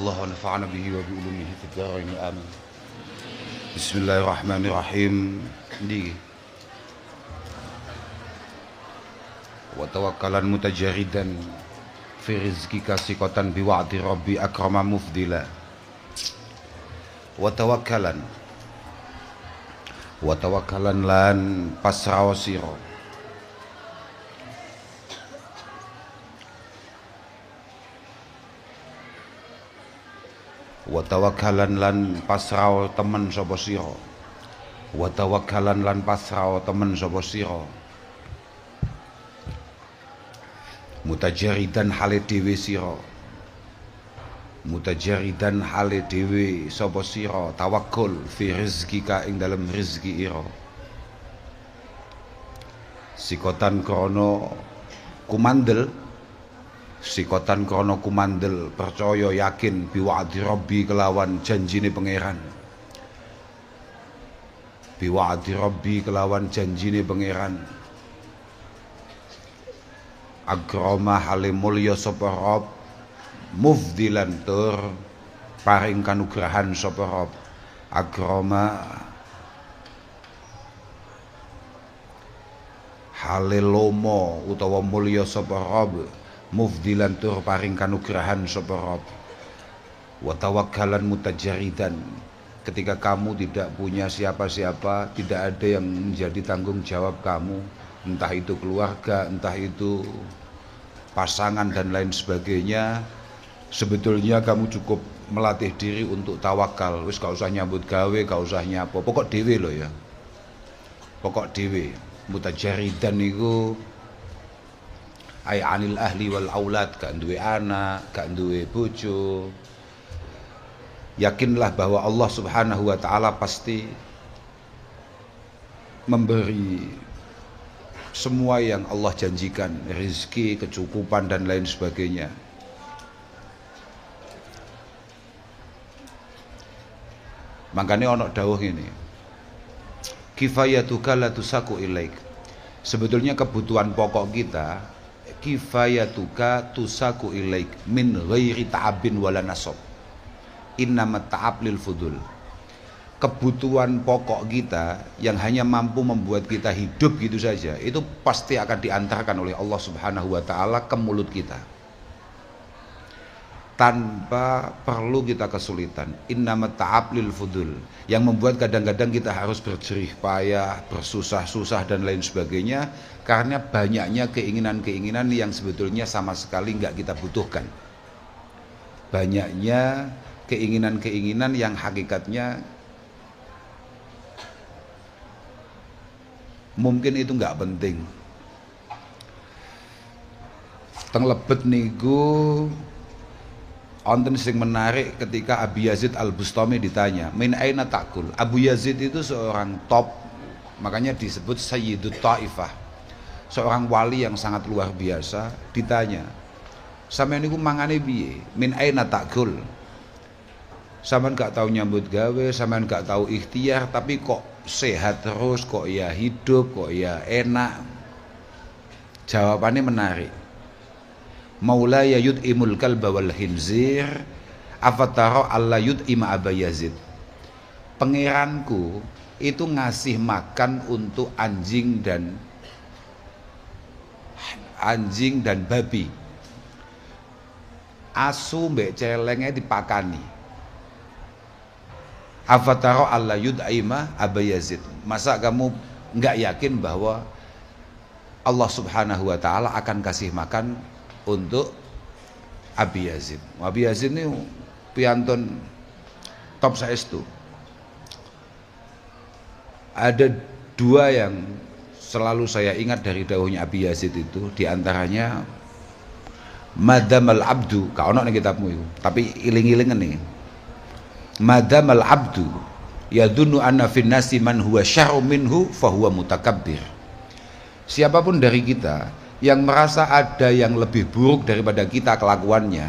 الله ونفعنا به وبعلومه في الدارين آمين. بسم الله الرحمن الرحيم. وتوكلا متجردا في رزقك ثقة بوعد ربي أكرم مفضلا. وتوكلا lan pasrah sira Watawakkalan lan pasrah temen sapa sira. Watawakkalan lan pasrah temen sapa sira. Mutajaridan hale dhewe sira. Mutajaridan hale dhewe sapa sira tawakkul fi rizqika ing dalem rezeki ira. Sikotan krana kumandel, sikotan krana kumandel percaya yakin biwa'di rabbi kelawan janjine pangeran. Biwa'di rabbi kelawan janjine pangeran. Agrama hale mulya sapa Rabb mufdilan tur paring kanugrahan sapa Rabb. Agrama hale lomo utawa mulya sapa Rabb mufdilan tur paring kanugrahan sapa Rabb. Wa tawakkalan mutajaridan, ketika kamu tidak punya siapa-siapa, tidak ada yang menjadi tanggung jawab kamu, entah itu keluarga, entah itu pasangan dan lain sebagainya, sebetulnya kamu cukup melatih diri untuk tawakal. Wis gak usah nyambut gawe, gak usah nyapa, pokok dhewe lho ya. Pokok dhewe. Mutajaridan niku ay anil ahli wal aulad, gak duwe anak, gak duwe bojo. Yakinlah bahwa Allah Subhanahu wa taala pasti memberi semua yang Allah janjikan, rezeki, kecukupan dan lain sebagainya. Makanya ono dawuh ini, kifayatuka la tusaku ilaik. Sebetulnya kebutuhan pokok kita, kifayatuka tusaku ilaik min ghairi ta'abin wala nasab. Innamat ta'ab lil fudul. Kebutuhan pokok kita yang hanya mampu membuat kita hidup gitu saja, itu pasti akan diantarkan oleh Allah Subhanahu wa taala ke mulut kita tanpa perlu kita kesulitan. Innamat ta'ab lil fudul, yang membuat kadang-kadang kita harus berjerih payah, bersusah-susah dan lain sebagainya karena banyaknya keinginan-keinginan yang sebetulnya sama sekali enggak kita butuhkan. Banyaknya keinginan-keinginan yang hakikatnya mungkin itu enggak penting. Teng lebet niku wonten sing menarik ketika Abu Yazid Al-Bustami ditanya, "Min aina ta'kul?" Abu Yazid itu seorang top, makanya disebut Sayyidut Taifah. Seorang wali yang sangat luar biasa, ditanya, "Sampeyan niku mangane piye? Min aina ta'kul?" Sampeyan gak tahu nyambut gawe, sampeyan gak tahu ikhtiar, tapi kok sehat terus, kok ya hidup, kok ya enak. Jawabannya menarik. Maulaya yud'imul kalba wal khinzir afatara alla yud'ima Aba Yazid. Pangeranku itu ngasih makan untuk anjing dan babi. Asu mbek celenge dipakani. Afatara alla yud'ima Aba Yazid. Masa kamu enggak yakin bahwa Allah Subhanahu wa taala akan kasih makan untuk Abi Yazid? Abi Yazid ini piantun top saestu. Ada dua yang selalu saya ingat dari dawuhnya Abi Yazid itu, diantaranya madamal abdu, ka ono ning kitabmu itu, tapi iling-ilingan nih. Madamal abdu yadunnu anna fin nasi man huwa syar'u minhu fahuwa mutakabbir. Siapapun dari kita yang merasa ada yang lebih buruk daripada kita kelakuannya,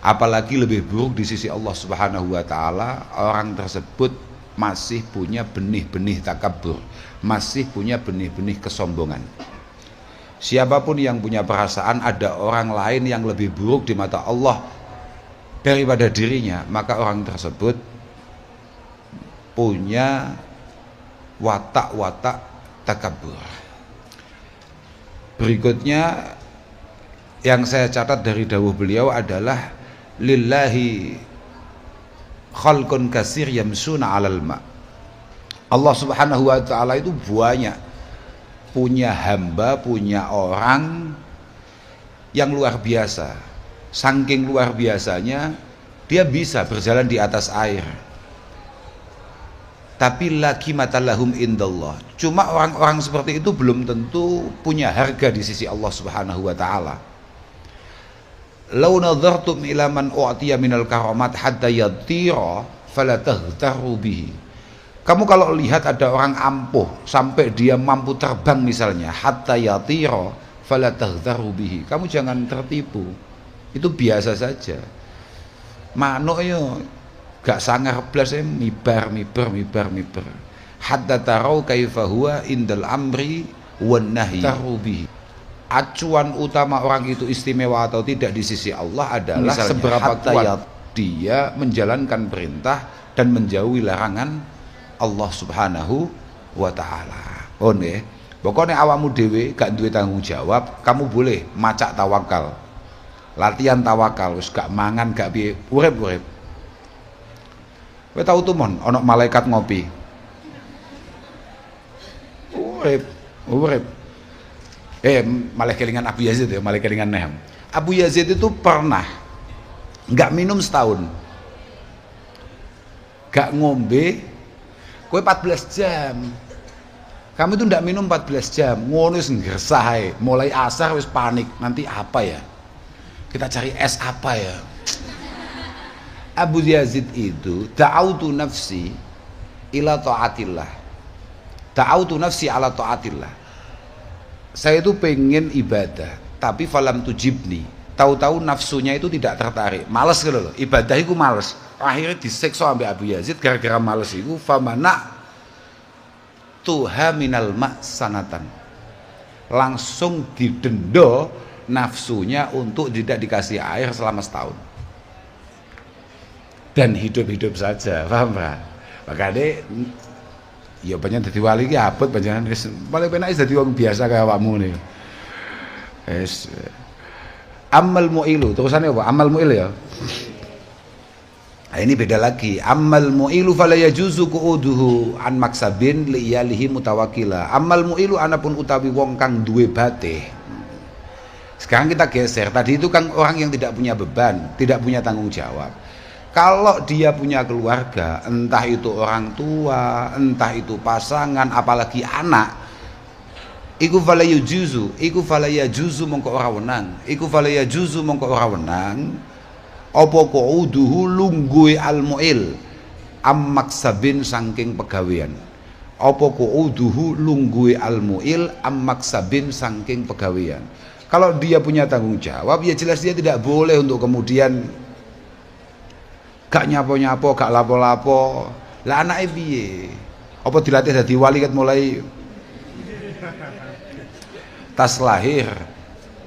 apalagi lebih buruk di sisi Allah Subhanahu wa taala, orang tersebut masih punya benih-benih takabur, masih punya benih-benih kesombongan. Siapapun yang punya perasaan ada orang lain yang lebih buruk di mata Allah daripada dirinya, maka orang tersebut punya watak-watak takabur. Berikutnya yang saya catat dari dawuh beliau adalah lillahi khalqun kasir yamsuna 'alal ma. Allah Subhanahu wa taala itu banyak punya hamba, punya orang yang luar biasa. Saking luar biasanya dia bisa berjalan di atas air. Tapi lagi matalahum indallah. Cuma orang-orang seperti itu belum tentu punya harga di sisi Allah Subhanahu wa taala. Lau nadhartum ila man u'tiya minal karamat hatta yatira fala taghtaru bihi. Kamu kalau lihat ada orang ampuh sampai dia mampu terbang misalnya, hatta yatira fala taghtaru bihi. Kamu jangan tertipu. Itu biasa saja. Manuk yo gak sangar blas mibar. Hatta tarau kaifa huwa indal amri wan nahyi taru bihi. Acuan utama orang itu istimewa atau tidak di sisi Allah adalah misalnya, seberapa kuat dia menjalankan perintah dan menjauhi larangan Allah Subhanahu wa taala. Oh nih, pokoknya awakmu dhewe gak duwe tanggung jawab, kamu boleh macak tawakal. Latihan tawakal, wis gak mangan gak piye, urip. Kowe tau tuh mon ana malaikat ngopi. Urip. Malah kelingan Abu Yazid ya, malah kelingan Nehem. Abu Yazid itu pernah nggak minum setahun, nggak ngombe, kowe 14 jam. Kamu itu nggak minum 14 jam, ngono wis ngersah, mulai asar wis panik, nanti apa ya? Kita cari es apa ya? Abu Yazid itu ta'autu nafsi ila ta'atillah. Ta'autu nafsi ala ta'atillah. Saya itu pengen ibadah, tapi falam tujibni. Tahu-tahu nafsunya itu tidak tertarik, males gitu loh. Ibadah itu males. Akhirnya disiksa sampai Abu Yazid gara-gara males itu. Famana tuha minal ma' sanatan. Langsung didenda nafsunya untuk tidak dikasih air selama setahun. Dan hidup-hidup saja, paham Pak? Makanya ya banyak dadi wali ki abot panjenengan wis paling penak dadi wong biasa kaya awakmu niku. Wis amal mu'ilu, terusannya apa? Amal mu'il ya. Nah, ini beda lagi. Amal mu'ilu fala yajuzu qu'uduhu an maksabin li iyalihi mutawakkila. Amal mu'ilu anapun utawi wong kang duwe batih. Sekarang kita geser. Tadi itu kan orang yang tidak punya beban, tidak punya tanggung jawab. Kalau dia punya keluarga, entah itu orang tua, entah itu pasangan, apalagi anak, iku fala yajuzu mongko ora wenang. Iku fala yajuzu mongko ora wenang. Apa qu'uduhu lungguhe al-mu'il am maksabin saking pegawean. Apa qu'uduhu lungguhe al-mu'il am maksabin saking pegawean. Kalau dia punya tanggung jawab, ya jelas dia tidak boleh untuk kemudian gak nyapo-nyapo, gak lapo-lapo. Lah anake piye? Apa dilatih dadi wali ket mulai tas lahir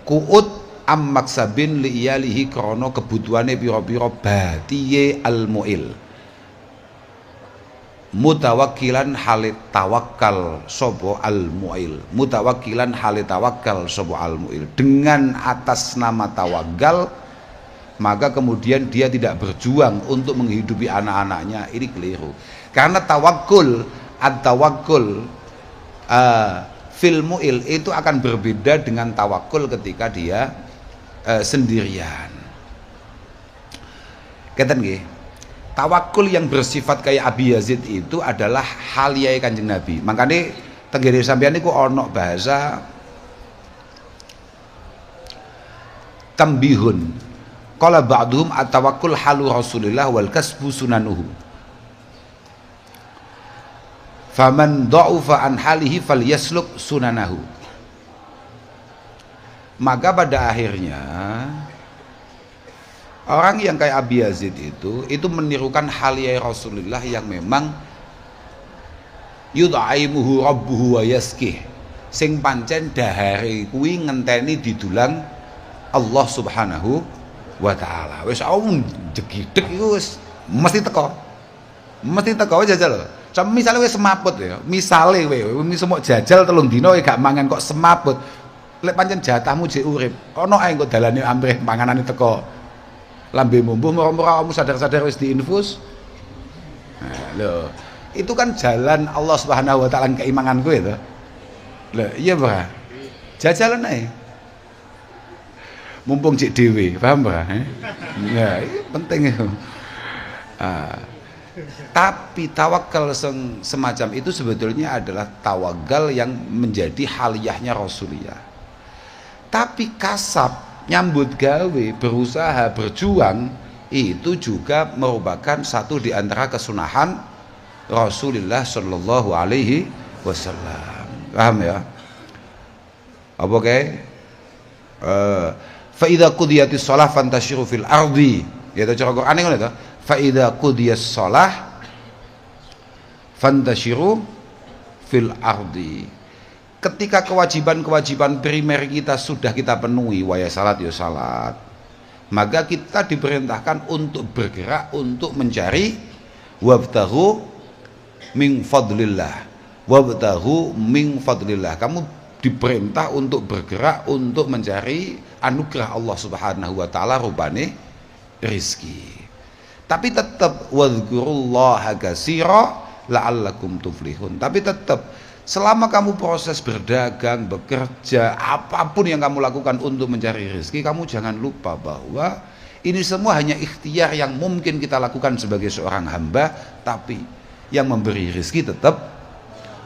kuut am maksabin li iyalihi krana kebutuhane pira-pira batiye al-mu'il. Mutawakkilan halit tawakkal sapa al-mu'il. Mutawakkilan halit tawakkal sapa al-mu'il. Dengan atas nama tawakal maka kemudian dia tidak berjuang untuk menghidupi anak-anaknya. Ini keliru. Karena tawakkul, at-tawakkul fil mu'il itu akan berbeda dengan tawakkul ketika dia sendirian. Keten nggih. Tawakkul yang bersifat kayak Abi Yazid itu adalah haliyai Kanjeng Nabi. Makanya tenggene sampeyan niku ana bahasa tambihun. Qala ba'duhum at-tawakkul halu Rasulillah wal kasbu sunanuhu. Faman dha'ufa an halihi falyasluk sunanahu. Maka pada akhirnya orang yang kayak Abi Yazid itu menirukan haliyai Rasulullah yang memang yud'aimuhu rabbuhu wa yaskih. Sing pancen dahare kuwi ngenteni didulang Allah Subhanahu wa taala. Wis jegideg iku wis mesti teko. Mesti teko jajal. Misale wis semaput ya. Misale kowe semuk jajal 3 dina gak mangan kok semaput. Lek pancen jatahmu jek urip, ana ae kok dalane amrih panganane teko. Lambemu mbuh murah-murah kamu sadar-sadar wis diinfus. Nah, lho, itu kan jalan Allah Subhanahu wa taala keimangan kowe to. Lho, iya, Bra. Jajalan ae. Mumpung cek dhewe, paham, Bra? Ya, itu penting itu. Tapi tawakal semacam itu sebetulnya adalah tawakal yang menjadi haliyahnya Rasulullah. Tapi kasab, nyambut gawe, berusaha, berjuang itu juga merupakan satu di antara kesunahan Rasulullah Shallallahu Alaihi Wasallam. Paham ya? Apa kayak? Fa idza qudiyatis shalah fantashiru fil ardi. Ya ta cara Qur'ane ngono to. Fa idza qudiyas shalah fantashiru fil ardi. Ketika kewajiban-kewajiban primer kita sudah kita penuhi, waya salat ya salat, maka kita diperintahkan untuk bergerak untuk mencari wabtaghu min fadlillah. Wabtaghu min fadlillah. Kamu diperintah untuk bergerak untuk mencari anugerah Allah Subhanahu wa taala rupane rizki. Tapi tetap wadhkurullaha katsira la'allakum tuflihun. Tapi tetap selama kamu proses berdagang, bekerja, apapun yang kamu lakukan untuk mencari rizki, kamu jangan lupa bahwa ini semua hanya ikhtiar yang mungkin kita lakukan sebagai seorang hamba, tapi yang memberi rizki tetap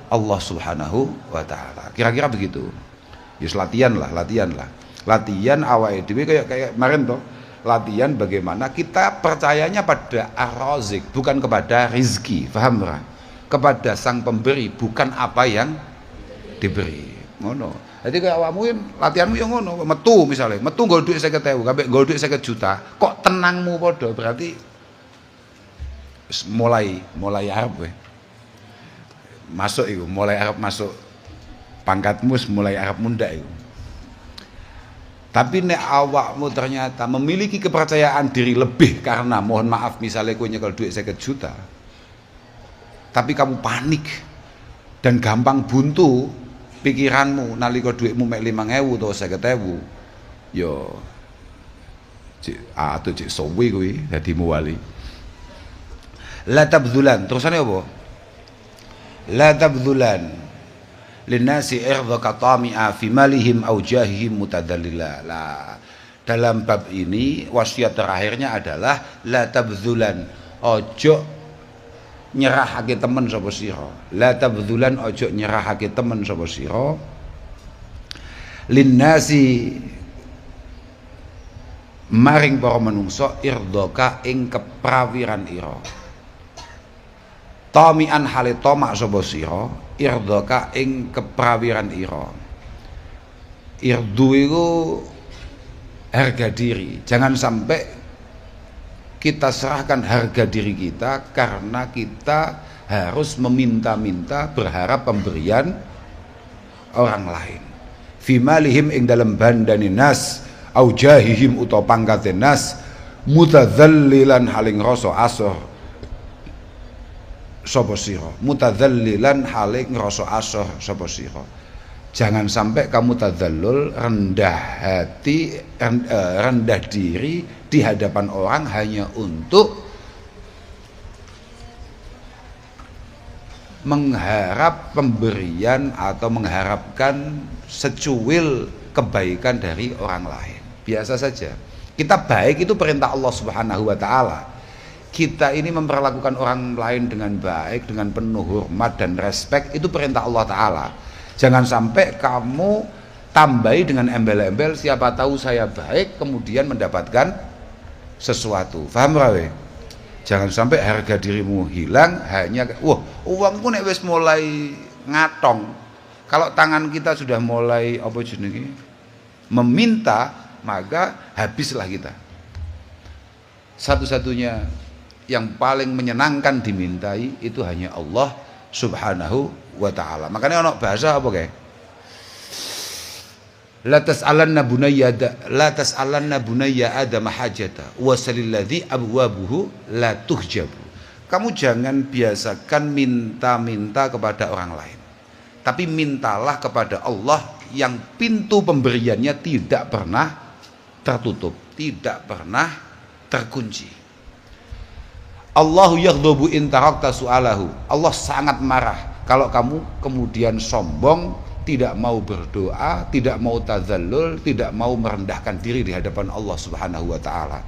Allah Subhanahu wa taala. Kira-kira begitu. Yus latihan lah. Latihan awake dhewe kayak kemarin toh. Latihan bagaimana kita percayanya pada Ar-Razik, bukan kepada rizki. Paham ora? Kepada sang pemberi, bukan apa yang diberi. Ngono. Jadi kayak awakmu latihanmu yang ngono, metu misalnya, metu nggo dhuwit 50.000, kabeh nggo dhuwit 50 juta. Kok tenangmu padha, berarti mulai arep kowe. Masuk itu, mulai arep masuk pangkatmu mulai arep mundak itu. Tapi nek awakmu ternyata memiliki kepercayaan diri lebih karena mohon maaf misalnya kowe nyekel duit 50 juta, tapi kamu panik dan gampang buntu pikiranmu nalika duitmu mek 5.000 atau 50.000, yo atau cek sowi kowe dadi muwali. La tabdzulan, terusane apa? La tabdzulan linnasi irdhaka tami'a fi malihim aw jahihim mutadallila. Lah dalam bab ini wasiat terakhirnya adalah la tabdzulan, ojo nyerahake temen sapa sira. La tabdzulan, ojo nyerahake temen sapa sira linnasi maring para manungsa irdhaka ing keprawiran ira. Tami'an hale tamak sapa sira irdhaka ing keprawiran ira. Irdu iku harga diri. Jangan sampai kita serahkan harga diri kita karena kita harus meminta-minta berharap pemberian orang lain. Fi malihim ing dalam bandane nas au jahihim utawa pangkate nas mutadzallilan haling rasa asor sapa sira, mutadzallilan hale ngrasa asor sapa sira. Jangan sampai kamu tadzallul, rendah hati, rendah diri di hadapan orang hanya untuk mengharap pemberian atau mengharapkan secuil kebaikan dari orang lain. Biasa saja. Kita baik itu perintah Allah Subhanahu wa taala. Kita ini memperlakukan orang lain dengan baik, dengan penuh hormat dan respek, itu perintah Allah Ta'ala. Jangan sampai kamu tambahi dengan embel-embel siapa tahu saya baik kemudian mendapatkan sesuatu. Paham rawe? Jangan sampai harga dirimu hilang hanya uangku nek wis mulai ngatong. Kalau tangan kita sudah mulai apa jenenge meminta, maka habislah kita. Satu-satunya yang paling menyenangkan dimintai itu hanya Allah Subhanahu wa taala. Makanya ono bahasa apa kayak? la tas'alanna bunayya adam hajata wasalilladzi abwabuhu la tuhjabu. Kamu jangan biasakan minta-minta kepada orang lain, tapi mintalah kepada Allah yang pintu pemberiannya tidak pernah tertutup, tidak pernah terkunci. Allahu yaghdabu in tarakta su'alahu. Allah sangat marah kalau kamu kemudian sombong, tidak mau berdoa, tidak mau tazallul, tidak mau merendahkan diri di hadapan Allah Subhanahu wa taala.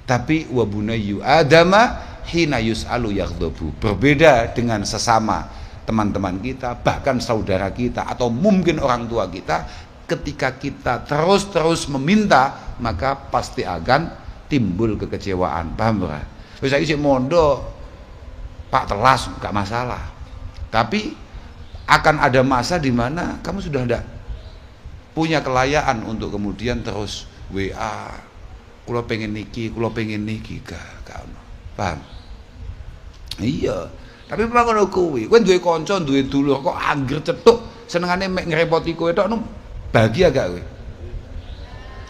Tapi wa bunayyu adama hina yus'alu yaghdabu. Berbeda dengan sesama teman-teman kita, bahkan saudara kita, atau mungkin orang tua kita, ketika kita terus-terus meminta, maka pasti akan timbul kekecewaan. Paham ora? Wis saiki sik mondok Pak telas enggak masalah. Tapi akan ada masa di mana kamu sudah tidak punya kelayaan untuk kemudian terus WA, kula pengen niki, gak ono. Paham? Iya. Tapi memang ngono kuwi. Kowe duwe kanca, duwe dulur kok angger cetuk, senengane mek ngrepoti kowe tok, bahagia gak kowe?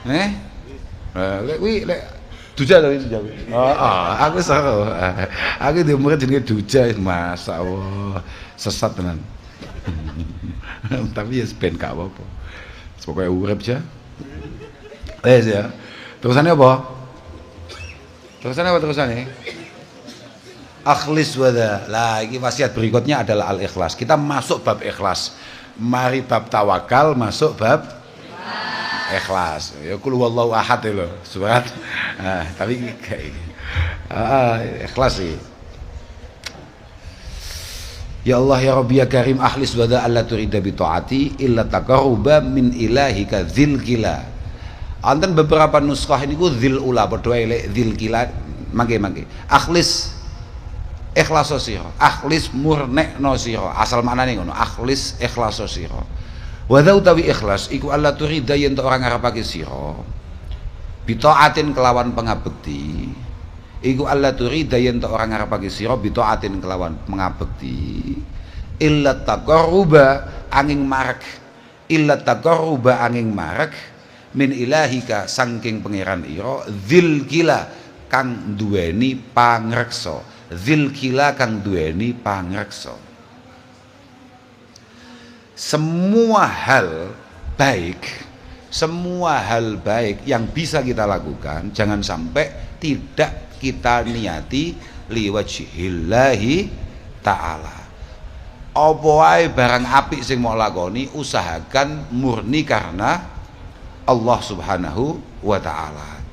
Lek kuwi lek Duja tadi Duja. Aku seru. Aku di murid jenenge Duja, masyaallah. Sesat tenan. Tapi ya ben gak apa-apa. Pokoke urip aja. Ya. Terusannya apa? Terusannya? Akhlis wada. Lah, ini wasiat berikutnya adalah al-ikhlas. Kita masuk bab ikhlas. Mari bab tawakal, masuk bab ikhlas. Ya kul wallahu ahad lho, surat. Tapi ikhlas sih. Ya Allah ya Rabbi ya Karim akhlis wada alla turida bi taati illa taqarruba min ilahika dzil gila. Anten beberapa nuskhah niku dzil ula padha wae dzil gila mangke. Akhlis ikhlas sira. Akhlis murnekno sira. Asal maknane ngono. Akhlis ikhlas sira. Wa utawi ikhlas iku alla turida yen ora ngarepake sira. Bi taatin kelawan pangabekti. Iku alla turida yen ora ngarepake sira bi taatin kelawan pangabekti. Illa taqarruba angin marek. Illa taqarruba angin marek min ilahika saking pangeran ira dzil kila kang duweni pangreksa. Dzil kila kang duweni pangreksa. Semua hal baik yang bisa kita lakukan jangan sampai tidak kita niati liwajhillahi ta'ala. Apa wae barang apik sing mau lakoni usahakan murni karena Allah Subhanahu wa taala.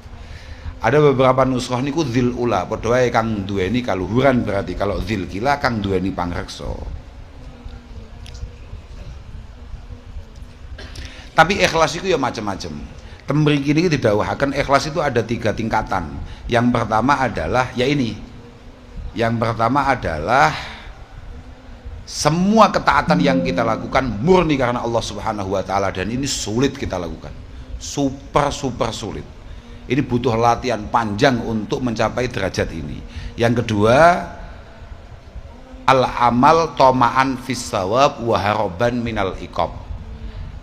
Ada beberapa nuskhah niku dzil ula padha wae kang duweni kaluhuran, berarti kalau dzil kila kang duweni pangreksa. Tapi ikhlas itu ya macam-macam. Mriki niki didhawuhaken ikhlas itu ada 3 tingkatan. Yang pertama adalah ya ini. Yang pertama adalah semua ketaatan yang kita lakukan murni karena Allah Subhanahu wa taala, dan ini sulit kita lakukan. Super sulit. Ini butuh latihan panjang untuk mencapai derajat ini. Yang kedua, al-amal toma'an fis sawab wa haraban minal iqab.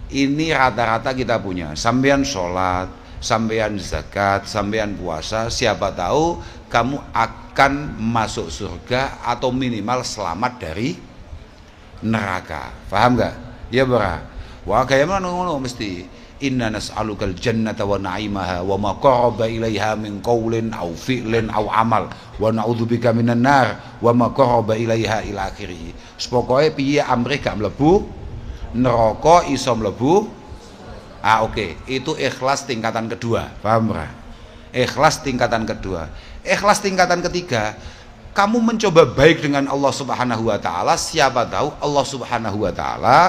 Ini rata-rata kita punya. Sampean sholat, sampean zakat, sampean puasa, siapa tahu kamu akan masuk surga atau minimal selamat dari neraka. Paham gak? Ya bra. Wah kayak mana ngono mesti. Inna nas'alukal jannata wa na'imaha wa ma qaraba ilaiha min qaulin aw fi'lin aw amal wa na'udzubika minan nar wa ma qaraba ilaiha ila akhirih. Pokoke piye amrih gak mlebu neraka iso mlebu. Oke. Itu ikhlas tingkatan kedua. Paham ora? Ikhlas tingkatan kedua. Ikhlas tingkatan ketiga, kamu mencoba baik dengan Allah Subhanahu wa taala, siapa tahu Allah Subhanahu wa taala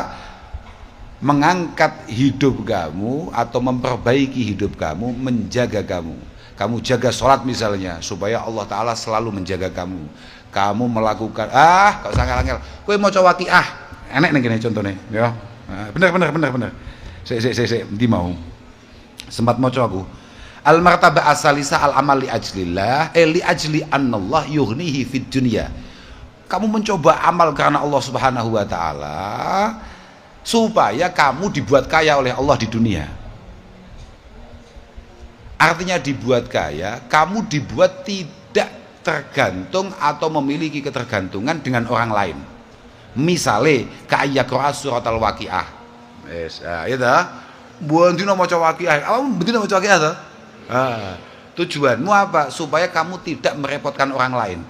mengangkat hidup kamu atau memperbaiki hidup kamu, menjaga kamu. Kamu jaga sholat misalnya, supaya Allah taala selalu menjaga kamu. Kamu melakukan gak usah ngel-ngel. Kowe maca waqiah enek ning kene contone ya. Bener. Sik ndi mau. Sempat maca aku. Al martabah asalisa al amal li ajlillah li ajli annallah yughnihi fid dunya. Kamu mencoba amal karena Allah Subhanahu wa taala supaya kamu dibuat kaya oleh Allah di dunia. Artinya dibuat kaya, kamu dibuat tidak tergantung atau memiliki ketergantungan dengan orang lain. Misale kaya qira'a surat al-waqiah. Wes, ya ta. Bendina maca waqiah. Awakmu bendina maca waqiah ta? Tujuanmu apa? Supaya kamu tidak merepotkan orang lain.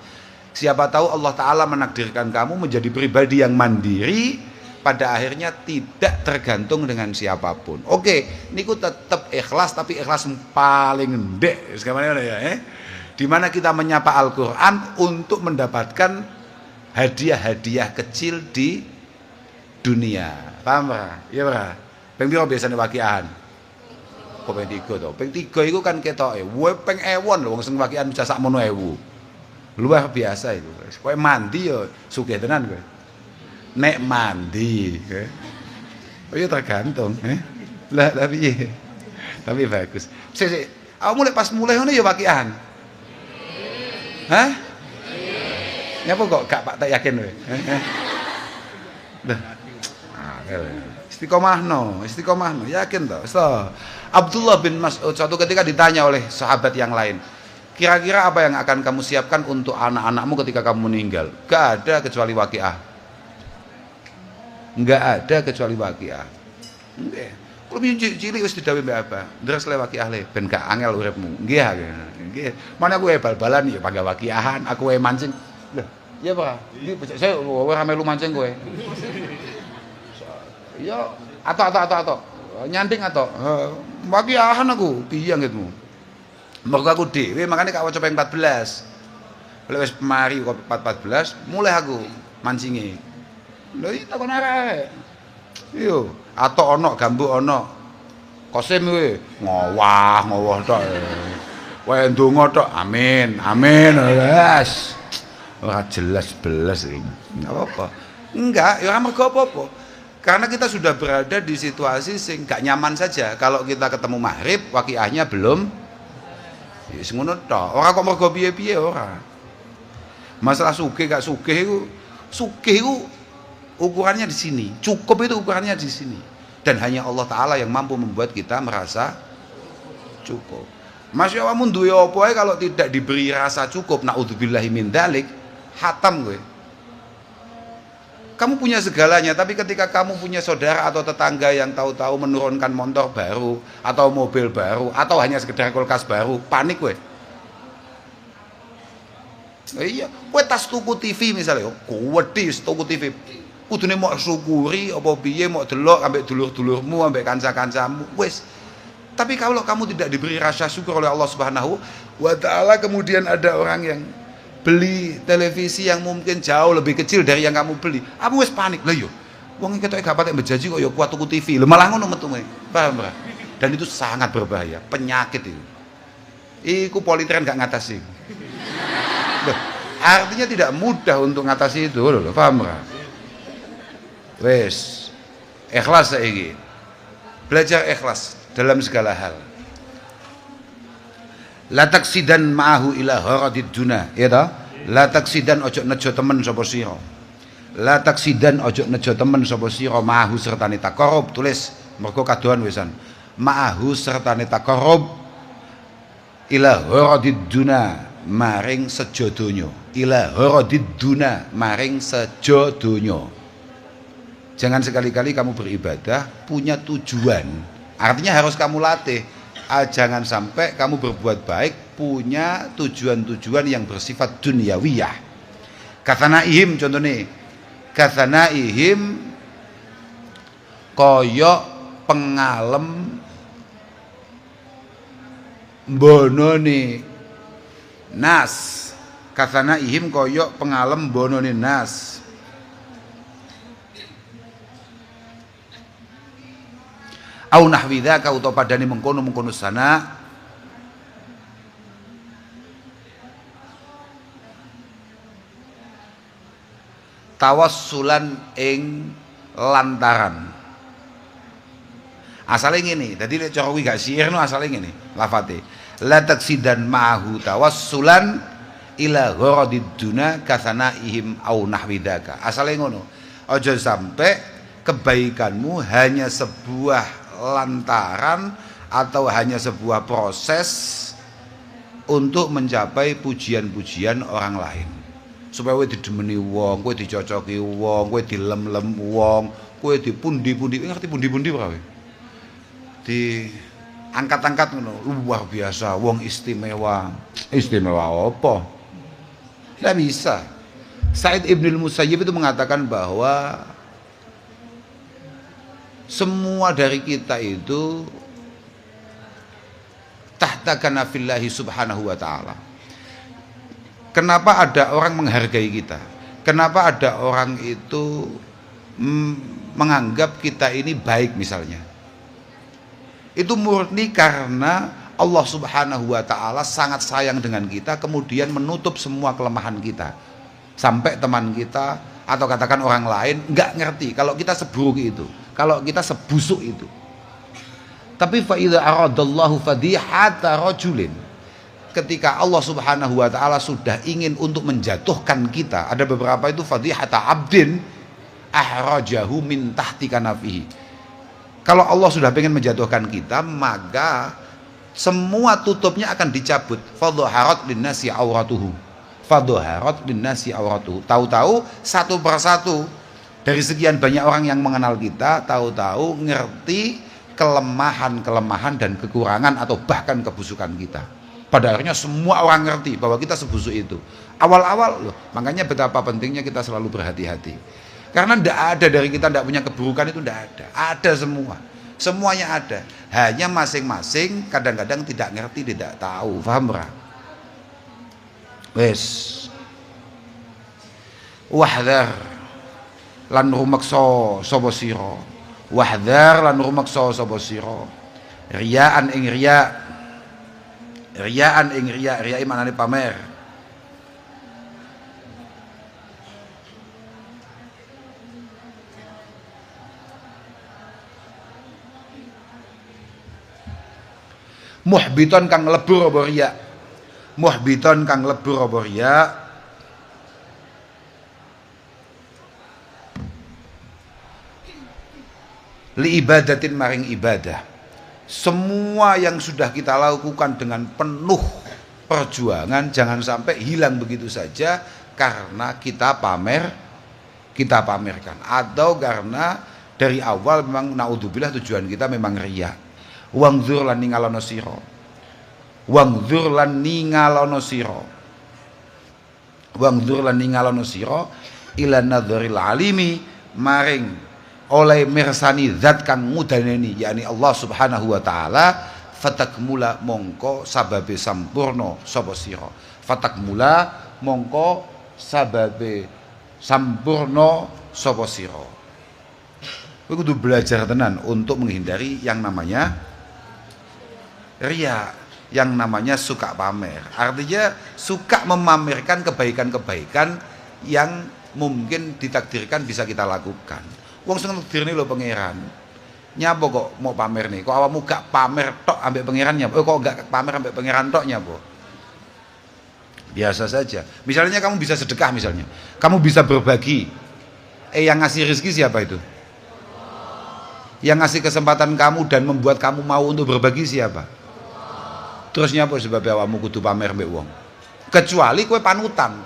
Siapa tahu Allah Ta'ala menakdirkan kamu menjadi pribadi yang mandiri, pada akhirnya tidak tergantung dengan siapapun. Oke, niku tetap ikhlas, tapi ikhlas paling ndek. Sekarang ya, dimana kita menyapa Al-Quran untuk mendapatkan hadiah-hadiah kecil di dunia. Paham ora? Iya ora? Ping piro biasane waqiahan? Kok ping 3 to? Ping 3 iku kan ketoke, ping ewon lho wong sing waqiahan bisa sakmono ewu. Luar biasa itu. Kowe mandi yo sugih tenan kowe. Nek mandi, oh iya tergantung, lah tapi bagus. Aku mulai pas mulai ngono ya waqiahan. Hah? Nyapa kok gak Pak tak yakin kowe? Lah. Istiqomahno, yakin toh? Abdullah bin Mas'ud suatu ketika ditanya oleh sahabat yang lain, kira-kira apa yang akan kamu siapkan untuk anak-anakmu ketika kamu meninggal? Gak ada kecuali waqiah. Enggak ada kecuali waqiah. Nggih. Kulo cilik wis didhawuhi mbek apa? Ndres le waqiah le ben gak angel uripmu. Nggih. Nggih. Mana aku bal-balan ya pangga waqiahan, aku mancing. Lho, iya Pak. Iki saya ora melu mancing kowe. Ya, atok. Nyanting atok. Waqiahan aku piye ngitmu? Mergo aku dhewe makane gak waca ping 14. Lek wis mari kok 14 mulai aku mancinge. Lho iki takon arek. Yo, atok ana, gambuk ana. Kosim kowe ngowah tok. Wae ndonga tok. Amin. Wes. Ora jelas belas iki. Enggak apa-apa. Enggak, ya ora mergo apa-apa. Karena kita sudah berada di situasi sing gak nyaman saja. Kalau kita ketemu maghrib, waqiahnya belum. Ya wis ngono tok. Ora kok mergo piye-piye ora. Masalah sugih gak sugih iku ukurannya di sini, cukup itu ukurannya di sini, dan hanya Allah Ta'ala yang mampu membuat kita merasa cukup. Masya Allah, duwe apa ae kalau tidak diberi rasa cukup, naudzubillahi min dzalik, hatam gue. Kamu punya segalanya, tapi ketika kamu punya saudara atau tetangga yang tahu-tahu menurunkan motor baru atau mobil baru atau hanya sekedar kulkas baru, panik gue. Iya, gue tas tuku TV misalnya, kuwedi tuku TV. Kudune mau syukuri apa piye, mau delok ambek dulur-dulurmu, ambek kanca-kancamu, wis. Tapi kalau kamu tidak diberi rasa syukur oleh Allah Subhanahu wa Ta'ala, kemudian ada orang yang beli televisi yang mungkin jauh lebih kecil dari yang kamu beli, kamu wis panik. Lah yo, wong iki ketoke gak patek bejaji kok yo kuat tuku TV. Lho malah ngono metu. Paham ora? Dan itu sangat berbahaya, penyakit itu. Iku politren gak ngatasi. Loh, artinya tidak mudah untuk ngatasi itu lho, paham ora? Wes, ikhlas saiki. Belajar ikhlas dalam segala hal. La taksidan ma'ahu ila haradid duna, ya ta? La taksidan ojo nejo temen sapa sira. La taksidan ojo nejo temen sapa sira ma'ahu sertane taqarrub, tulis mergo kadohan wisan. Ma'ahu sertane taqarrub ila haradid duna, maring sejo donya. Ila haradid duna, maring sejo donya. Jangan sekali-kali kamu beribadah punya tujuan. Artinya harus kamu latih. Jangan sampai kamu berbuat baik punya tujuan-tujuan yang bersifat dunyawiyah. Kathanaihim contohnya. Kathanaihim koyok pengalem bonone nas. Kathanaihim koyok pengalem bonone nas. Au nahwi dzaka utawa padane mengkono sana tawassulan ing lantaran. Asale ngene, dadi nek cara kuwi gak sirno asale ngene, lafate. La taksidan ma'ahu tawassulan ila gharadid duna kathanaihim au nahwi dzaka. Asale ngono. Aja sampai kebaikanmu hanya sebuah lantaran atau hanya sebuah proses untuk mencapai pujian-pujian orang lain. Supaya kowe didemeni wong, kowe dicocoki wong, kowe dilem-lem wong, kowe dipundi-pundi. Ngerti pundi-pundi ora kowe? Di angkat-angkat ngono, luar biasa, wong istimewa. Istimewa apa? Tidak bisa. Sa'id Ibnul Musayyib itu mengatakan bahwa semua dari kita itu tahta kanafillahi subhanahu wa ta'ala. Kenapa ada orang menghargai kita? Kenapa ada orang itu menganggap kita ini baik misalnya? Itu murni karena Allah subhanahu wa ta'ala sangat sayang dengan kita, kemudian menutup semua kelemahan kita. Sampai teman kita atau katakan orang lain nggak ngerti kalau kita seburuk itu, kalau kita sebusuk itu. Tapi fa idza aradallahu fadihata rajulin, ketika Allah subhanahu wa ta'ala sudah ingin untuk menjatuhkan kita, ada beberapa itu fadihata abdin ahrajahu min tahti kanafihi. Kalau Allah sudah ingin menjatuhkan kita, maka semua tutupnya akan dicabut. Fadhaharat linnasi auratuhu, fadhaharat linnasi auratuhu. Tahu-tahu satu persatu dari sekian banyak orang yang mengenal kita, tahu-tahu ngerti kelemahan-kelemahan dan kekurangan atau bahkan kebusukan kita. Pada akhirnya semua orang ngerti bahwa kita sebusuk itu. Awal-awal loh, makanya betapa pentingnya kita selalu berhati-hati. Karena tidak ada dari kita tidak punya keburukan, itu tidak ada. Ada semua. Semuanya ada. Hanya masing-masing kadang-kadang tidak ngerti, tidak tahu. Paham ora? Wes. Wahdhar lan rumaksa sapa sira. Wahdhar lan rumaksa sapa sira. Riyaan ing riya. Riyaan ing riya, riya maknane pamer. Muhbiton kang lebur apa riya. Muhbiton kang lebur apa riya. Li ibadatin maring ibadah. Semua yang sudah kita lakukan dengan penuh perjuangan jangan sampai hilang begitu saja karena kita pamerkan, atau karena dari awal memang naudzubillah tujuan kita memang riya. Wangzur lan ningalono sira, wangzur lan ningalono sira, wangzur lan ningalono sira ila nadzaril alimi maring oleh mirsani zat kang mudaneni, yakni Allah subhanahu wa ta'ala. Fatakmula mongko sababe sampurno sapa sira, fatakmula mongko sababe sampurno sapa sira. Kowe kudu belajar tenan untuk menghindari yang namanya riya, yang namanya suka pamer. Artinya suka memamerkan kebaikan-kebaikan yang mungkin ditakdirkan bisa kita lakukan. Wong sing takdirne lho pangeran. Nyapa kok mau pamer nih? Kok awakmu gak pamer tok ambek pangeran nyapa? Kok gak pamer ambek pangeran tok nyapa? Biasa saja. Misalnya kamu bisa sedekah misalnya. Kamu bisa berbagi. Yang ngasih rezeki siapa itu? Yang ngasih kesempatan kamu dan membuat kamu mau untuk berbagi siapa? Terus nyapa sebab awakmu kudu pamer mbek wong? Kecuali kowe panutan.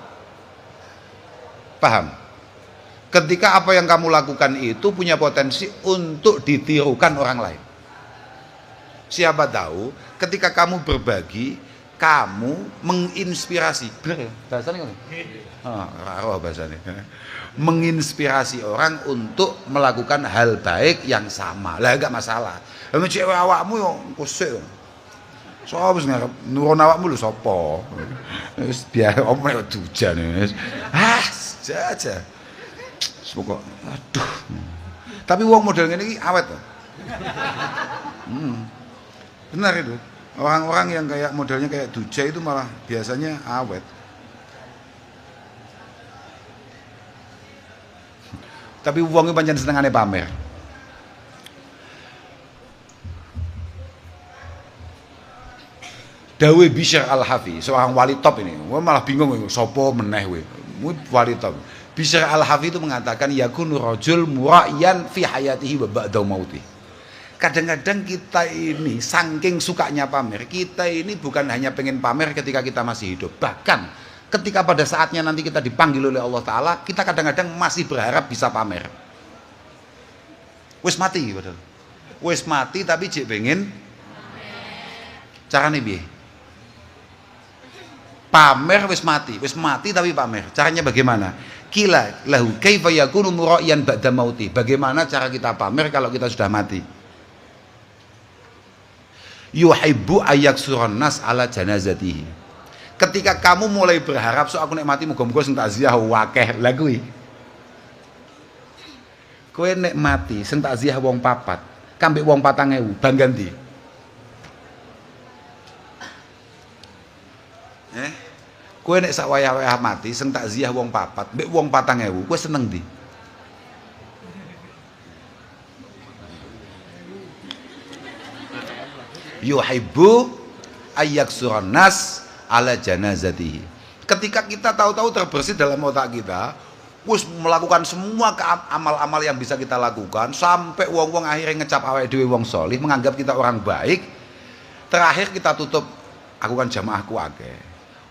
Paham? Ketika apa yang kamu lakukan itu punya potensi untuk ditirukan orang lain. Siapa tahu ketika kamu berbagi, kamu menginspirasi. Bahasanya kan? Raro bahasanya. Menginspirasi orang untuk melakukan hal baik yang sama. Lah enggak masalah. Lah cewek awakmu yo kusik. Sopo wis ngarep nuwun awakmu lho sapa? Wis biar opo yo dujan wis. Jaja. Pokok aduh. Tapi wong model ngene iki awet to. Benar itu. Orang-orang yang kayak modelnya kayak Duja itu malah biasanya awet. Tapi wong iki pancen senengane pamer. Dawe Bishr Al-Hafi, seorang wali top ini. Gue malah bingung sapa meneh kowe. Wali top. Bishr al-Hafi itu mengatakan yakunu rajul mura'yan fi hayatihi wa ba'da mautih. Kadang-kadang kita ini saking sukanya pamer, kita ini bukan hanya pengen pamer ketika kita masih hidup, bahkan ketika pada saatnya nanti kita dipanggil oleh Allah Ta'ala, kita kadang-kadang masih berharap bisa pamer. Wis mati padahal. Wis mati tapi jek pengen carane piye? Pamer wis mati tapi pamer. Caranya bagaimana? Kila lahu kaifa yakunu mura'yan ba'da mauti. Bagaimana cara kita pamer kalau kita sudah mati? Yuhibbu ayyaksuran nas ala janazatihi. Ketika kamu mulai berharap so aku nek mati muga-muga sing takziah wakeh lha kuwi. Kowe nek mati sing takziah wong papat, kambek wong 4.000, bangga ndi? Kowe nek sak wayah-wayah mati sing takziah wong papat, mbek wong 4.000, kowe seneng ndi? Yuhibbu ayyaksuran nas ala janazatihi. Ketika kita tahu-tahu terbersih dalam otak kita, wis melakukan semua amal-amal yang bisa kita lakukan, sampai wong-wong akhirnya ngecap awake dhewe wong solih, menganggap kita orang baik. Terakhir kita tutup, aku kan jamaahku akeh,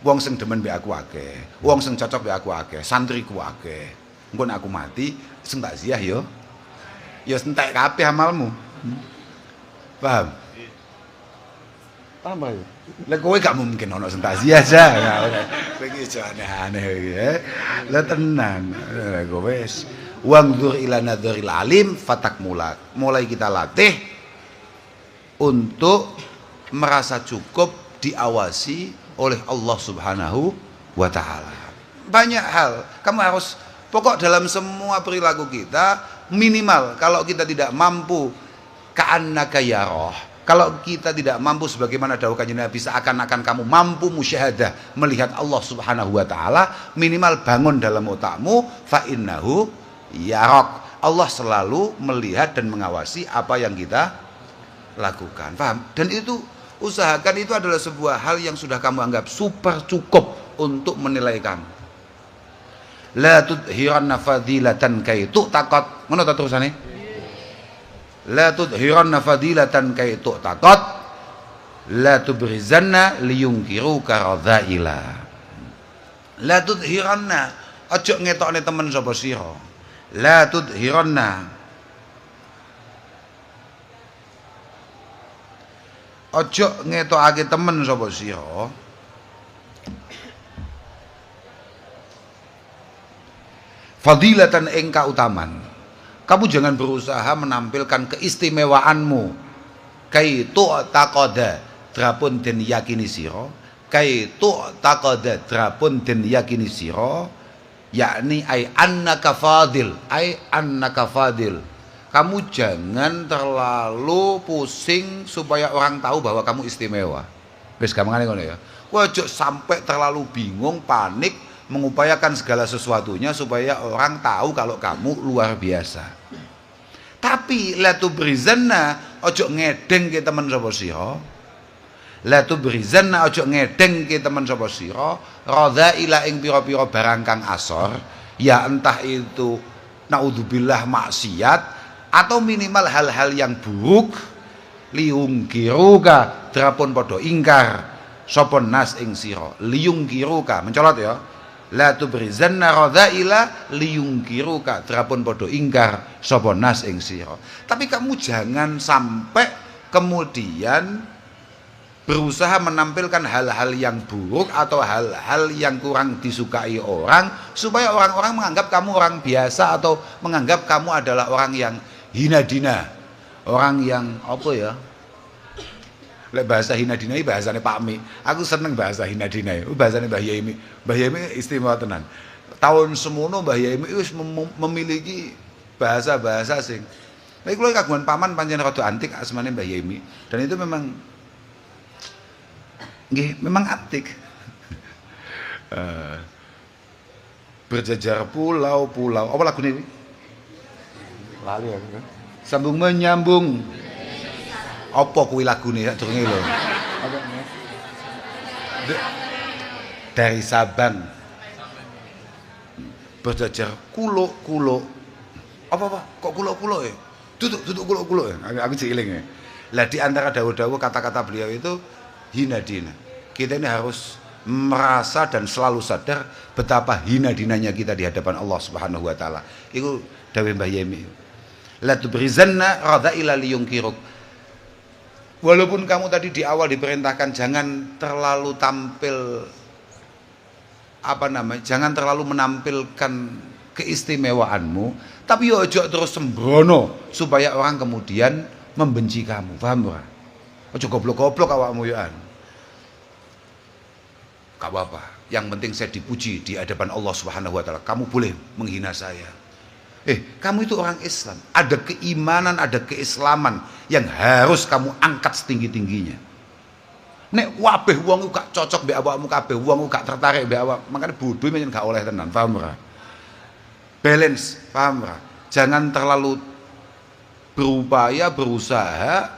wong sing demen mbek aku akeh, wong sing cocok mbek aku akeh, santriku akeh. Engko nek aku mati sing takziah yo entek kabeh amalmu. Paham? Paham ya? Lah kowe gak mungkin ono sing takziah aja. Kowe iki aja aneh-aneh iki ya. Lah tenan. Kowe wis wangdur ila nadharil alim fatakmulat. Mulai kita latih untuk merasa cukup diawasi oleh Allah Subhanahu wa taala. Banyak hal kamu harus pokok dalam semua perilaku kita minimal kalau kita tidak mampu ka'annaka yarah. Kalau kita tidak mampu sebagaimana dawuh Kanjeng Nabi seakan-akan kamu mampu musyahadah melihat Allah Subhanahu wa taala, minimal bangun dalam otakmu fa innahu yarak. Allah selalu melihat dan mengawasi apa yang kita lakukan. Paham? Dan itu usahakan, itu adalah sebuah hal yang sudah kamu anggap super cukup untuk menilai kamu. La tudhiranna fadilatan kaitu taqat. Ngono ta terusane? La tudhiranna fadilatan kaitu taqat la tubrizanna liyungkiruka radzaila. La tudhiranna, aja ngetokne temen sapa sira. La tudhiranna, aja ngetokake temen sapa sira. Fadilatan ing kautaman. Kamu jangan berusaha menampilkan keistimewaanmu. Kaitu taqada drapun den yakini sira. Kaitu taqada drapun den yakini sira. Yakni ai annaka fadil. Ai annaka fadil. Kamu jangan terlalu pusing supaya orang tahu bahwa kamu istimewa. Wis gampangane ngono ya. Kowe aja sampai terlalu bingung, panik, mengupayakan segala sesuatunya supaya orang tahu kalau kamu luar biasa. Tapi la tubrizanna, ojo ngedeng ke temen sapa sira. La tubrizanna, ojo ngedeng ke temen sapa sira, radzaila ing pira-pira barang kang asor, ya entah itu naudzubillah maksiat atau minimal hal-hal yang buruk, liungkiruka drapun padha ingkar sapa nas ing sira. Liungkiruka mencolot ya. La tubrizanna radzaila liyungkiruka drapun padha ingkar sapa nas ing sira. Tapi kamu jangan sampai kemudian berusaha menampilkan hal-hal yang buruk atau hal-hal yang kurang disukai orang supaya orang-orang menganggap kamu orang biasa atau menganggap kamu adalah orang yang hina dina, orang yang apa ya? Lek bahasa hina dina iki bahasane Pak Mi. Aku seneng bahasa hina dina. Bahasane Mbah Yai Mi. Mbah Yai Mi istimewa tenan. Tahun semono Mbah Yai Mi wis memiliki bahasa-bahasa sing. Lek kula kagungan paman pancen rada antik asmane Mbah Yai Mi. Dan itu memang nggih, memang antik. Berjajar pulau-pulau. Apa lagune iki? Lali aku. Sambung menyambung. Apa kuwi lagune sak durunge lho? Dari Sabang. berjajar kulo. Apa? Kok kulo ya? Duduk kulo ya. Aku ciling ya. Lah di antara dawuh-dawuh kata-kata beliau itu hina dina. Kita ini harus merasa dan selalu sadar betapa hina dinanya kita di hadapan Allah Subhanahu wa taala. Iku dawuh Mbah Yemi. La tubrizanna radhaila liyungkiruk. Walaupun kamu tadi di awal diperintahkan jangan terlalu tampil jangan terlalu menampilkan keistimewaanmu, tapi yo ojo terus sembrono supaya orang kemudian membenci kamu. Paham ora? Ojo goblok-goblok awakmu yo an. Gak apa-apa. Yang penting saya dipuji di hadapan Allah Subhanahu wa taala. Kamu boleh menghina saya. Kamu itu orang Islam. Ada keimanan, ada keislaman yang harus kamu angkat setinggi-tingginya. Nek wabeh wong gak cocok mbek awakmu kabeh, wong gak tertarik mbek awak, makane bodoh men gak oleh tenan, paham ora? Balance, paham ora? Jangan terlalu berusaha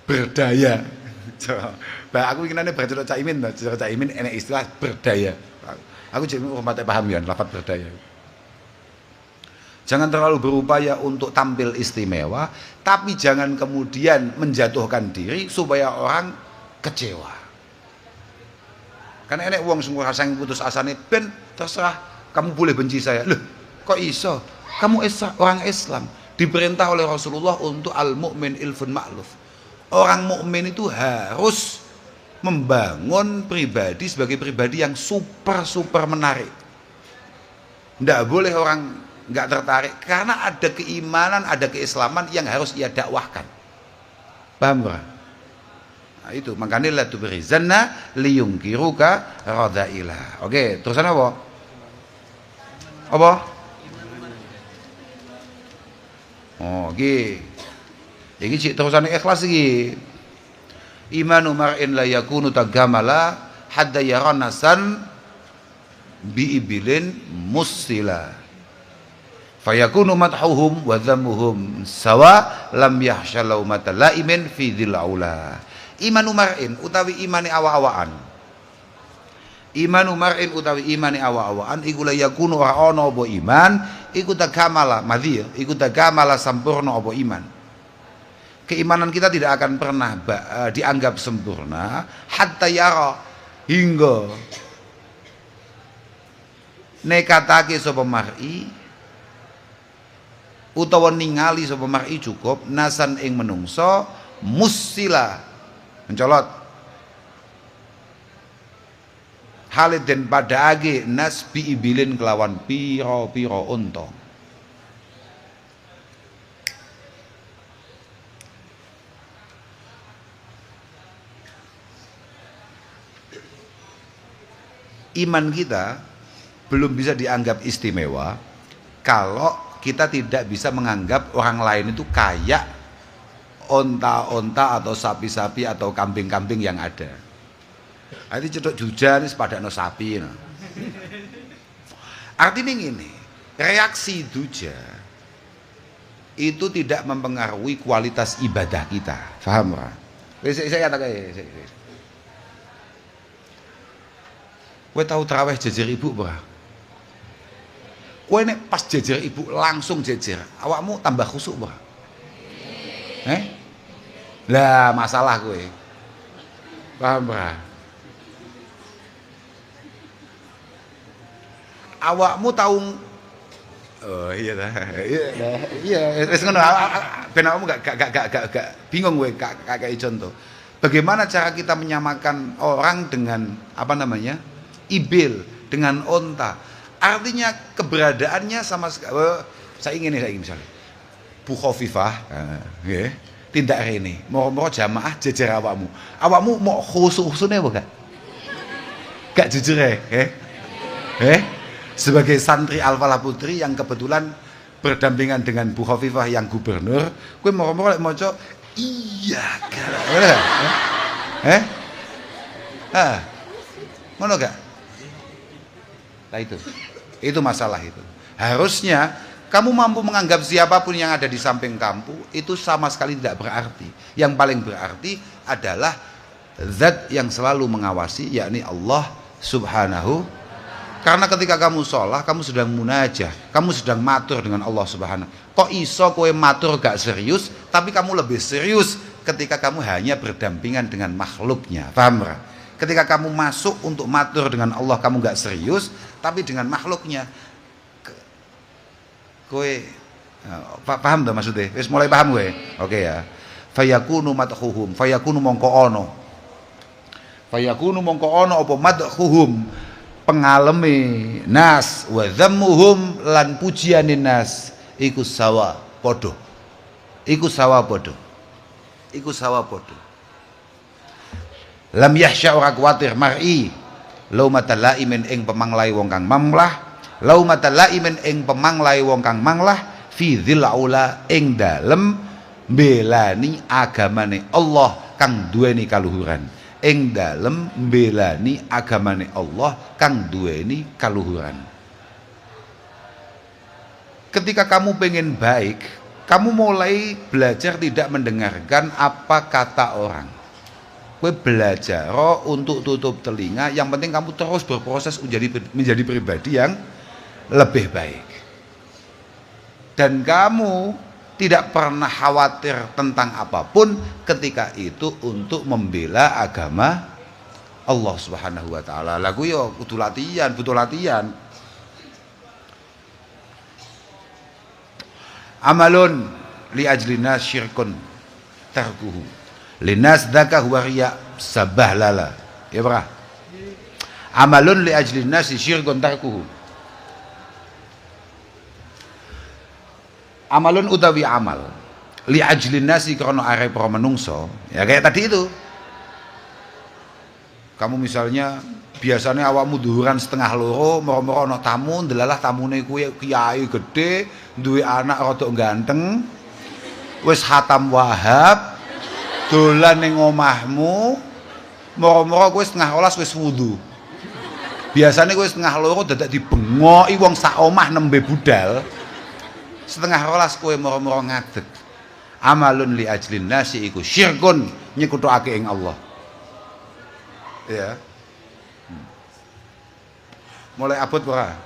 berdaya. Bah aku inginane baca Cak Imin, Cak Imin enek istilah berdaya. Aku jadi umat paham ya lafaz berdaya. Jangan terlalu berupaya untuk tampil istimewa, tapi jangan kemudian menjatuhkan diri supaya orang kecewa. Karena enek wong sing rasane putus asane ben terserah kamu boleh benci saya. Loh, kok iso? Kamu orang Islam, diperintah oleh Rasulullah untuk al-mu'min ilfun ma'luf. Orang mukmin itu harus membangun pribadi sebagai pribadi yang super menarik. Tidak boleh orang nggak tertarik karena ada keimanan, ada keislaman yang harus ia dakwahkan. Paham gak? Nah, itu makanya la tubrizanna liyungkiruka radhaila. Oke, terusan apa? Oh, iki. Iki cik terusan ikhlas iki. Imanu mar'in la yakunu tagamala hadda yaranasan biibilin musila. Fayakunu madhuhum wa dhammuhum sawa lam yahshalau mata laimin fi dhil aula. Imanu mar'in utawi imani awa-awaan. Imanu mar'in utawi imani awa-awaan iku la yakunu ora ana apa iman iku tagamala madhi iku tagamala sampurna apa iman. Keimanan kita tidak akan pernah dianggap sempurna hatta yara hingga nekatake sapa mar'i utawa ningali sapa mar'i cukup nasan ing menungso musila mencolot Halid den pada age nas bi ibilin kelawan piro unta. Iman kita belum bisa dianggap istimewa kalau kita tidak bisa menganggap orang lain itu kayak onta-onta atau sapi-sapi atau kambing-kambing yang ada. Nanti cedok jujan sepadakno sapi. No. Artinya gini, reaksi duja itu tidak mempengaruhi kualitas ibadah kita. Paham ora? Saya katakan kowe tahu tarawih jejer ibu ora? Kowe nek pas jejer ibu langsung jejer, awakmu tambah khusuk ora? Lah masalah kowe. Paham ora? Awakmu tahu iya dah. Iya, wis ngono. Ben awakmu gak bingung kowe kayak contoh. Bagaimana cara kita menyamakan orang dengan ibil dengan onta. Artinya keberadaannya sama sekali. Saya ingin misalnya Bu Khofifah, nggih. Tindak rene, moro-moro jamaah jejer awakmu. Awakmu mau khusuk-khusune apa gak? Gak jujur sebagai santri Al-Falah Putri yang kebetulan berdampingan dengan Bu Khofifah yang gubernur, kowe moro-moro lek maca iya kan. Ngono gak? Nah itu masalah itu. Harusnya kamu mampu menganggap siapapun yang ada di samping kamu itu sama sekali tidak berarti. Yang paling berarti adalah zat yang selalu mengawasi, yakni Allah Subhanahu Karena ketika kamu sholat, kamu sedang munajah, kamu sedang matur dengan Allah Subhanahu. Kok iso kowe matur gak serius, tapi kamu lebih serius ketika kamu hanya berdampingan dengan makhluknya. Paham gak? Ketika kamu masuk untuk matur dengan Allah, kamu gak serius, tapi dengan makhluknya. Kowe paham tuh maksudnya? Wis mulai paham gue? Oke ya. Fayakunu madhuhum, fayakunu mongko ono. Fayakunu mongko ono apa madhuhum, pengaleme nas wa dhammuhum lan pujiane nas iku sawa padha. Iku sawa padha. Iku sawa padha. Lam yahsya ora kuwatir mar'i laumatal laimin ing pemanglai wong kang mamlah, laumatal laimin ing pemanglai wong kang manglah fi dzil aula ing dalem mbelani agamane Allah kang duweni kaluhuran, ing dalem mbelani agamane Allah kang duweni kaluhuran. Ketika kamu pengen baik, kamu mulai belajar tidak mendengarkan apa kata orang. Kowe belajar untuk tutup telinga, yang penting kamu terus berproses menjadi pribadi yang lebih baik. Dan kamu tidak pernah khawatir tentang apapun ketika itu untuk membela agama Allah Subhanahu wa taala. Lagu yo kudu latihan, butuh latihan. Amalun li ajlina syirkun tarkuhu. Linas dzaka huwa riya sabah lala. Ya berah. Amalun li ajlina syirkun tarkuhu. Amalun utawi amal li ajlin nasi karena arep para menungso, ya kayak tadi itu. Kamu misalnya biasanya awakmu duhuran setengah loro, moro-moro ana tamu, ndelalah tamune kuwi kiai gede, duwe anak rada ganteng, wis khatam wahab, dolan ning omahmu, moro-moro kowe setengah 12 wis wudu. Biasanya kowe setengah loro dadak dibengoki wong sak omah nembe budal. Setengah 12 kowe moro-moro ngadeg. Amalun li ajlin nasi iku syirkun, nyekutake ing Allah. Ya. Mulai abot ora?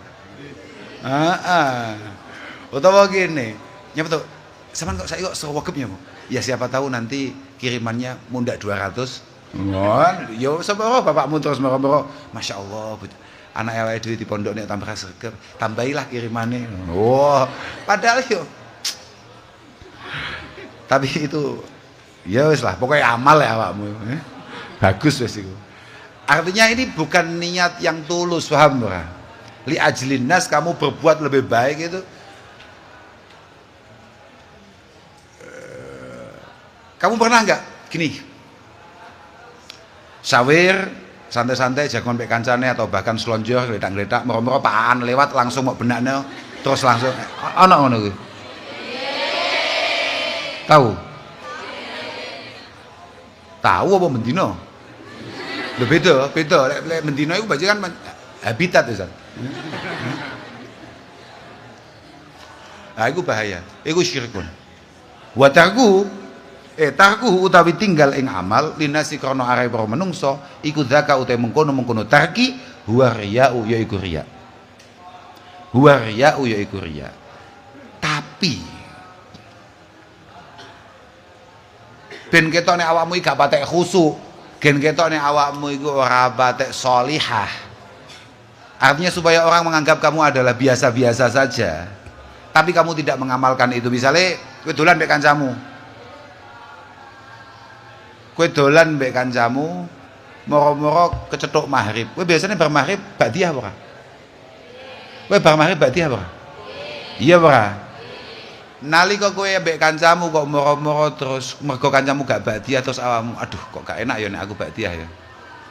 Utawa gini, nyapa tuh? Sampeyan kok saiki kok sewegep ya, Bu? Ya siapa tahu nanti kirimannya mundak 200. Ngon, yo sapa bapakmu terus moro-moro, Masya Allah, anak awake dhewe di pondok nek tambah seger, tambahilah kirimane. Wah, padahal yo. Tapi itu ya wis lah, pokoknya amal ya awakmu. Bagus wis iku. Artinya ini bukan niat yang tulus, paham ora? Li ajlin nas, kamu berbuat lebih baik itu. Kamu pernah enggak gini? Sawir santai-santai jagon pek kancane atau bahkan slonjor gledak-gledak moro-moro paan lewat langsung mau benakne terus langsung ana ngono kuwi. Tahu? Tahu apa mendino? Lho beda. Lek mendino iku baca kan habitat ya. Nah, iku bahaya. Iku syirkun. Wa tarku utawi tinggal ing amal linasi krana arep para menungso iku zaka utawi mengkono tarki huwa riya'u yaiku riya. Huwa riya'u yaiku riya. Tapi ben ketok nek awakmu iki gak patek khusuk, gen ketok nek awakmu iku ora patek sholihah. Artinya supaya orang menganggap kamu adalah biasa-biasa saja. Tapi kamu tidak mengamalkan itu. Misalnya kowe dolan mek kancamu. Kowe dolan mbek kancamu, moro-moro kecetuk maghrib. Kowe biasanya bar maghrib badiah ora? Kowe bar maghrib badiah ora? Iya ora? Nalika kowe mbek kancamu kok moro-moro terus mergo kancamu gak badiah terus awakmu, aduh kok gak enak ya nek aku badiah ya.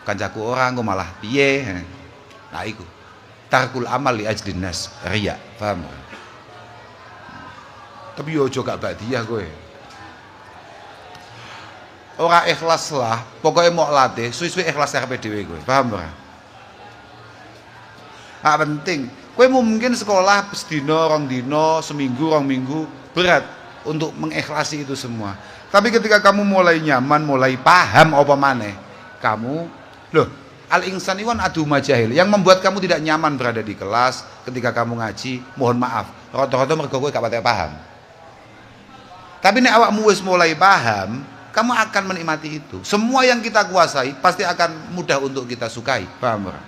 Kancaku ora engko malah piye? Nah iku. Tarkul amal li ajlin nas, riya, paham? Tapi yo aja gak badiah kowe. Ora ikhlas lah, pokoknya mau latih, suwi-suwi ikhlas karepe dhewe kowe. Paham ora? Ah penting. Kowe mungkin sekolah sedina, rong dina, seminggu, rong minggu berat untuk mengikhlasi itu semua. Tapi ketika kamu mulai nyaman, mulai paham apa maneh, kamu loh, Al-insan iwan adu majahil. Yang membuat kamu tidak nyaman berada di kelas ketika kamu ngaji, mohon maaf, rata-rata mergo kowe gak patek paham. Tapi nek awakmu wis mulai paham, kamu akan menikmati itu. Semua yang kita kuasai pasti akan mudah untuk kita sukai. Paham ora?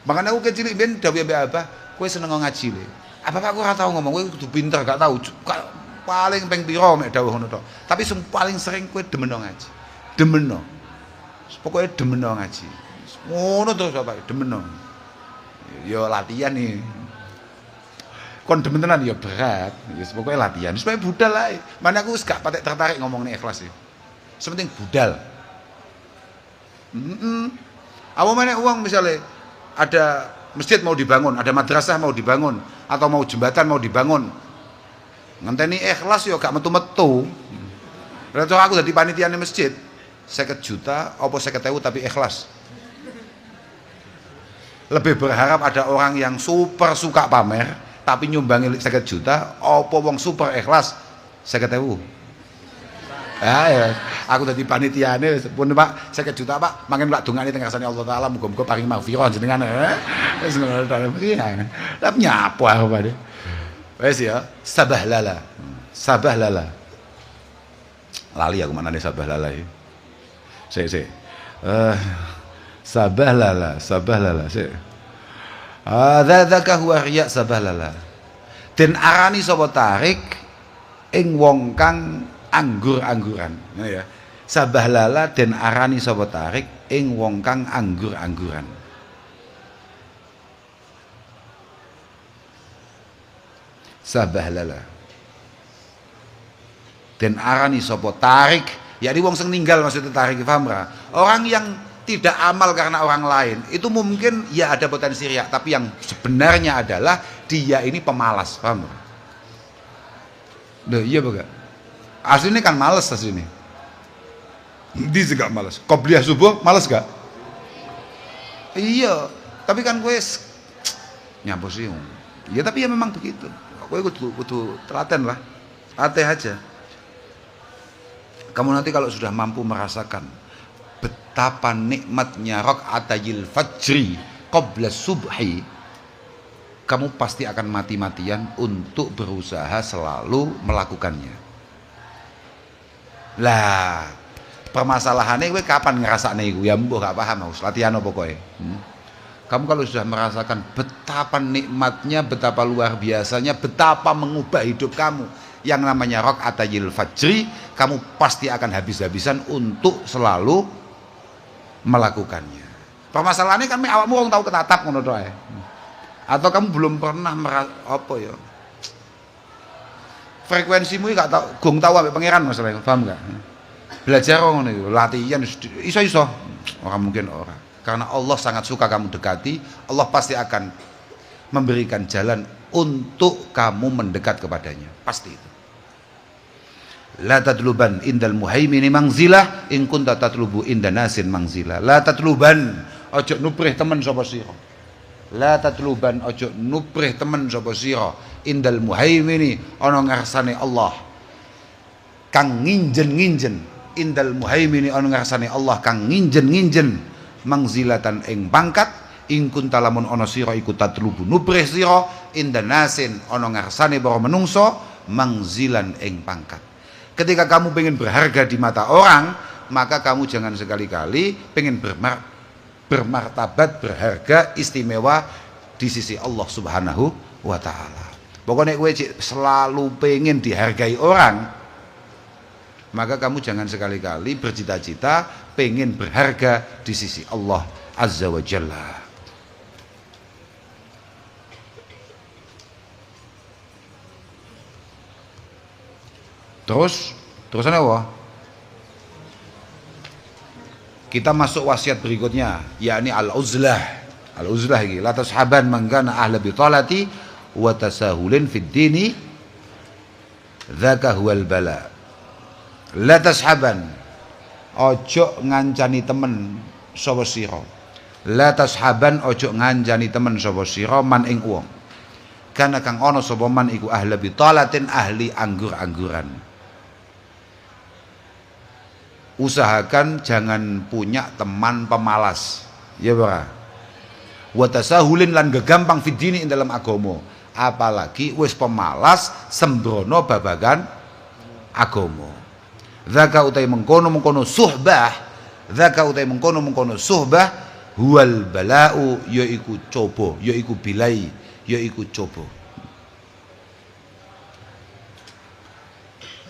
Makanya aku kecil ben dawuh mbek Abah, kowe seneng ngaji le. Apa aku ora tau ngomong, kowe kudu pinter, gak tau. Paling ping pira mek dawuh ngono tok. Tapi paling sering kowe demeno ngaji. Demeno. Pokoknya demeno ngaji. Ngono terus apa? Demeno. Ya latihan nih. Kon demen tenan ya berat. Ya pokoknya latihan. Supaya budal ae. Mana aku wis gak patek tertarik ngomong nek ikhlas sih. Sepenting budal. Apa mana uang misalnya ada masjid mau dibangun, ada madrasah mau dibangun, atau mau jembatan mau dibangun. Ngenteni ikhlas ya gak metu-metu. Lah aku dadi panitiane masjid 50 juta apa 50.000 tapi ikhlas. Lebih berharap ada orang yang super suka pamer tapi nyumbangi 50 juta apa wong super ikhlas 50.000. Ya, aku dadi panitiane pun Pak 50 juta Pak, mangken Pak dongane teng ngarsane Allah taala muga-muga paring maghfirah jenengan. Wis ngono ta. Lah nyapo aku Pak. Wis ya, sabah lala. Sabah lala. Lali aku manane sabah lala iki. Sik. Sabah lala. Sik. Dzaka huwa riya sabah lala. Den arani sapa tarik ing wong kang anggur-angguran. Ngono ya. Sabah lala den arani sapa tarik ing wong kang anggur-angguran. Sabah lala. Den arani sapa tarik, yakni wong sing ninggal maksudnya tarik, paham ra? Orang yang tidak amal karena orang lain itu mungkin ya ada potensi riya, tapi yang sebenarnya adalah dia ini pemalas, paham? Loh iya baga. Aslinya kan malas aslinya. Dia juga malas. Qobliyah subuh malas gak? Iya, tapi kan gue nyampo sih. Ya tapi ya memang begitu. Gue kudu telaten lah. Latih aja. Kamu nanti kalau sudah mampu merasakan betapa nikmatnya rakaatayil fajri qabla subhi, kamu pasti akan mati-matian untuk berusaha selalu melakukannya. Lah, permasalahannya kowe kapan ngrasakne iku? Ya mbuh gak paham harus latihan apa kowe. Kamu kalau sudah merasakan betapa nikmatnya, betapa luar biasanya, betapa mengubah hidup kamu yang namanya rakaatayil fajri, kamu pasti akan habis-habisan untuk selalu melakukannya. Permasalahannya kan awakmu wong tahu ketatap ngono tok ae. Atau kamu belum pernah apa ya? Frekuensimu gak tau gong tahu ambek pangeran masalahnya, paham gak? Belajar ngono iku, latihan iso-iso. Orang mungkin ora. Karena Allah sangat suka kamu dekati, Allah pasti akan memberikan jalan untuk kamu mendekat kepadanya. Pasti itu. La tatluban indal muhaimini mangzilah in kunta tatlubu inda nasin mangzilah. La tatluban ojo nuprih temen sapa sira. La tatluban ojo nuprih temen sapa sira indal muhaimini ana ngarsane Allah. Kang nginjen-nginjen indal muhaimini ana ngarsane Allah kang nginjen-nginjen mangzilatan ing pangkat in kunta lamun ana sira iku tatlubu nuprih sira inda nasin ana ngarsane para menungso mangzilan ing pangkat. Ketika kamu pengen berharga di mata orang, maka kamu jangan sekali-kali pengen bermartabat, berharga, istimewa di sisi Allah Subhanahu wa ta'ala. Pokoknya kowe selalu pengen dihargai orang, maka kamu jangan sekali-kali bercita-cita pengen berharga di sisi Allah Azza wa Jalla. Terusannya apa? Kita masuk wasiat berikutnya, yakni al-uzlah. Al-uzlah iki, la tashaban man kana ahla bitalati wa tasahulin fid dini dzaka huwal bala. La tashaban, ojo ngancani temen sapa sira. La tashaban, ojo ngancani temen sapa sira man ing wong. Kana kang ana sapa man iku ahla bitalatin, ahli anggur-angguran. Usahakan jangan punya teman pemalas. Ya ora. Wa tasahulin lan gegampang fidini ing dalam agama. Apalagi wis pemalas sembrono babagan agama. Zaka utai mengkono suhbah, zaka utai mengkono suhbah huwal bala'u, yaiku coba, yaiku bilai, yaiku coba.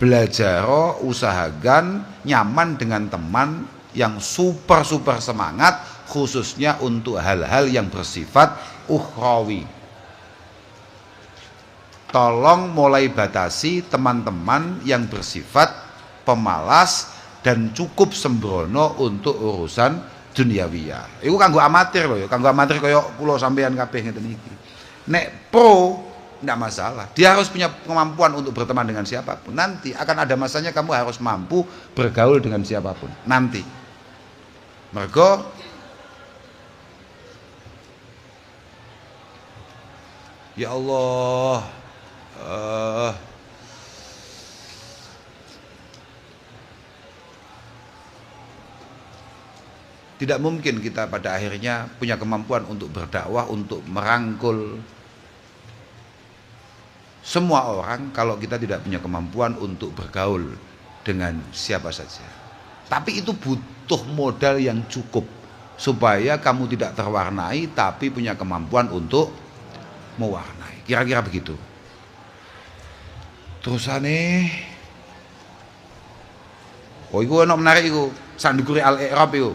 Belajar, usahakan nyaman dengan teman yang super semangat, khususnya untuk hal-hal yang bersifat ukhrawi. Tolong mulai batasi teman-teman yang bersifat pemalas dan cukup sembrono untuk urusan duniawiyah. Iku kanggo amatir loh ya, kanggo amatir kaya kula sampeyan kabeh ngeten iki. Nek pro enggak masalah. Dia harus punya kemampuan untuk berteman dengan siapapun. Nanti akan ada masanya kamu harus mampu bergaul dengan siapapun. Nanti. Mergo ya Allah, tidak mungkin kita pada akhirnya punya kemampuan untuk berdakwah, untuk merangkul semua orang kalau kita tidak punya kemampuan untuk bergaul dengan siapa saja. Tapi itu butuh modal yang cukup supaya kamu tidak terwarnai tapi punya kemampuan untuk mewarnai. Kira-kira begitu. Terusane iku ono menarik iku, sandukure al-i'rab iku.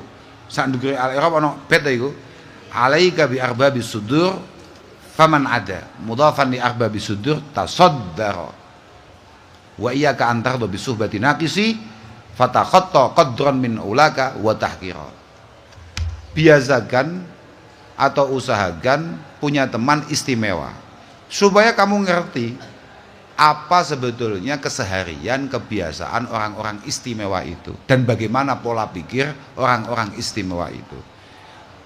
Sandukure al-i'rab ono bet iku. Alaika bi arbabis sudur faman ada. Mudhafan li arbabis sudur tasaddara. Wa iyyaka antardu bi suhbati naqisi fatakhatta qadran min ulaka wa tahqira. Biasakan atau usahakan punya teman istimewa supaya kamu ngerti apa sebetulnya keseharian kebiasaan orang-orang istimewa itu dan bagaimana pola pikir orang-orang istimewa itu.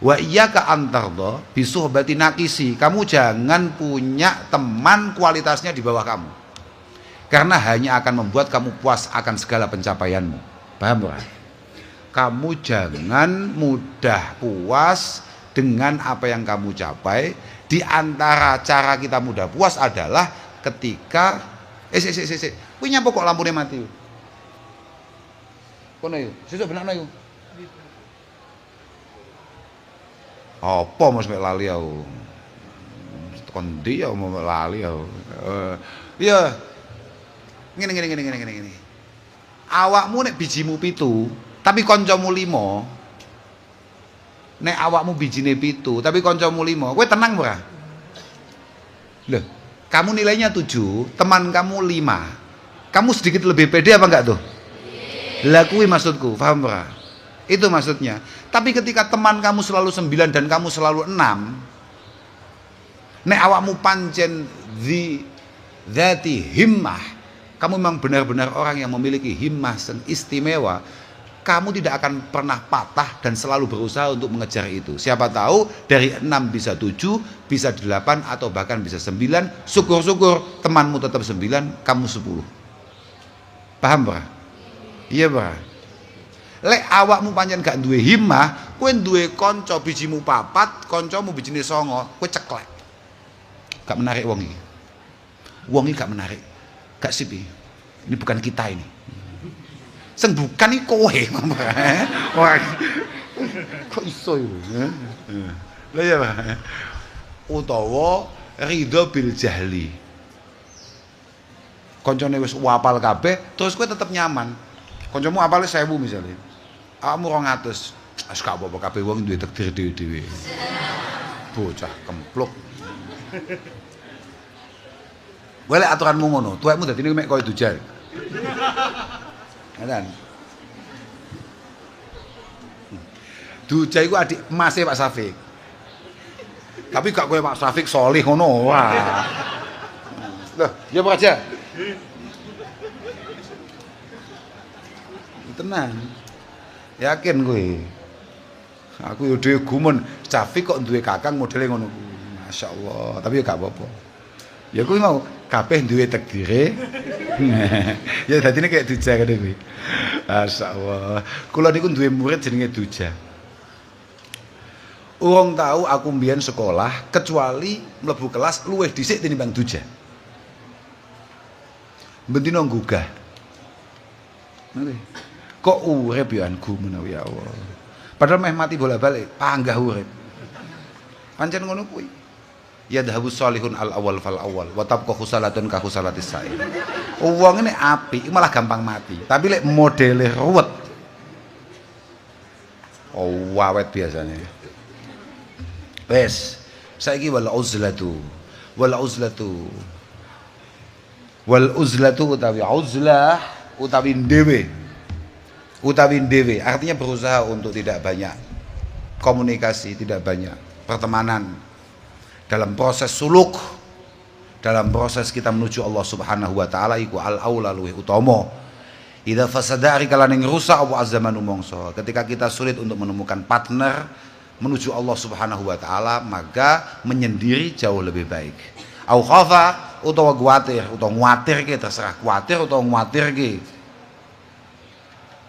Wa iyyaka antardo bisuhbati naqisi, kamu jangan punya teman kualitasnya di bawah kamu, karena hanya akan membuat kamu puas akan segala pencapaianmu. Paham ora? Kamu jangan mudah puas dengan apa yang kamu capai. Di antara cara kita mudah puas adalah ketika punya pokok lampunya mati. Kono yo, sesuk benakno yo. Apa mos mek lali aku. Kon ndi ya mau lali aku. Iya. Ngene. Awakmu nek bijimu 7, tapi kancamu 5. Nek awakmu bijine 7 tapi kancamu 5, kowe tenang ora? Loh, kamu nilainya 7, teman kamu 5. Kamu sedikit lebih pede apa enggak tuh? Lah kuwi maksudku, paham ora? Itu maksudnya. Tapi ketika teman kamu selalu 9 dan kamu selalu 6, nek awakmu pancen dzati himmah, kamu memang benar-benar orang yang memiliki himmah istimewa, kamu tidak akan pernah patah dan selalu berusaha untuk mengejar itu. Siapa tahu dari 6 bisa 7, bisa 8 atau bahkan bisa 9. Syukur-syukur temanmu tetap 9, kamu 10. Paham ora? Iya ora? Lek awakmu pancen gak duwe himmah, kowe duwe kanca bijimu 4, kancamu bijine 9, kowe ceklek. Gak menarik wong iki. Wong iki gak menarik. Gak sip iki. Ini bukan kita ini. Sing bukan iki kowe. Wah. Kok iso yo? Lah ya, Pak. Utawa ridho bil jahli. Kancane wis apal kabeh, terus kowe tetep nyaman. Kancamu apale 1000 misalnya. Awakmu 200. Wis gak apa-apa, kabeh wong duwe takdir dhewe-dhewe. Bocah kempluk. Golek aturanmu ngono, tuwekmu dadi mek koyo dujal. Kan? Duja iku adik emase Pak Safik. Tapi gak koyo Pak Safik solih ngono. Wah. Loh, ya Pak aja. Tenang. Yakin kowe. Aku yo dhewe gumun, Safik kok duwe kakang modele ngono kuwi. Masyaallah, tapi ya gak apa-apa. Ya kuwi mau kabeh duwe takdire. Ya dadine kayak Duja kene kuwi. Masyaallah. Kula niku duwe murid jenenge Duja. Urung tahu aku mbiyen sekolah kecuali mlebu kelas luwih dhisik tinimbang Duja. Bentino nggugah. Kok urip ya anku menawi ya Allah. Padahal meh mati bolak-balik, panggah urip. Pancen ngono kuwi. Ya dhahabu sholihun al awal fal awal wa tabqa khusalatun ka khusalatis sa'i. Wong ini apik malah gampang mati, tapi lek modele ruwet. Oh, wawet biasanya. Wes, saiki wal uzlatu utawi uzlah utawi dhewe artinya berusaha untuk tidak banyak komunikasi, tidak banyak pertemanan dalam proses suluk, dalam proses kita menuju Allah Subhanahu wa taala iku al aula luwih utama. Idza fasada ari kalane ngrusak apa azamanu mongso, ketika kita sulit untuk menemukan partner menuju Allah Subhanahu wa taala, maka menyendiri jauh lebih baik. Au khafa utawa nguatirke, terserah kuatir utawa nguatirke.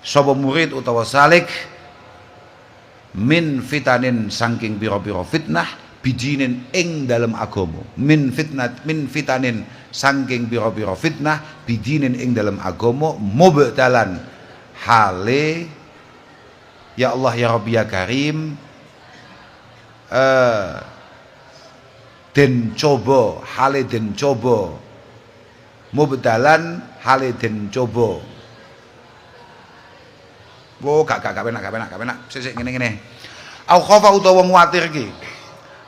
Sapa murid utawa salik min fitanin saking pira-pira fitnah bijinin ing dalam agama. Min fitanin saking pira-pira fitnah bijinin ing dalam agama mubtalan hale ya Allah ya Rabbi ya Karim den coba hale den coba mubtalan hale den coba. Oh gak penak. Sik ngene. Au khafa utawa nguwatirke.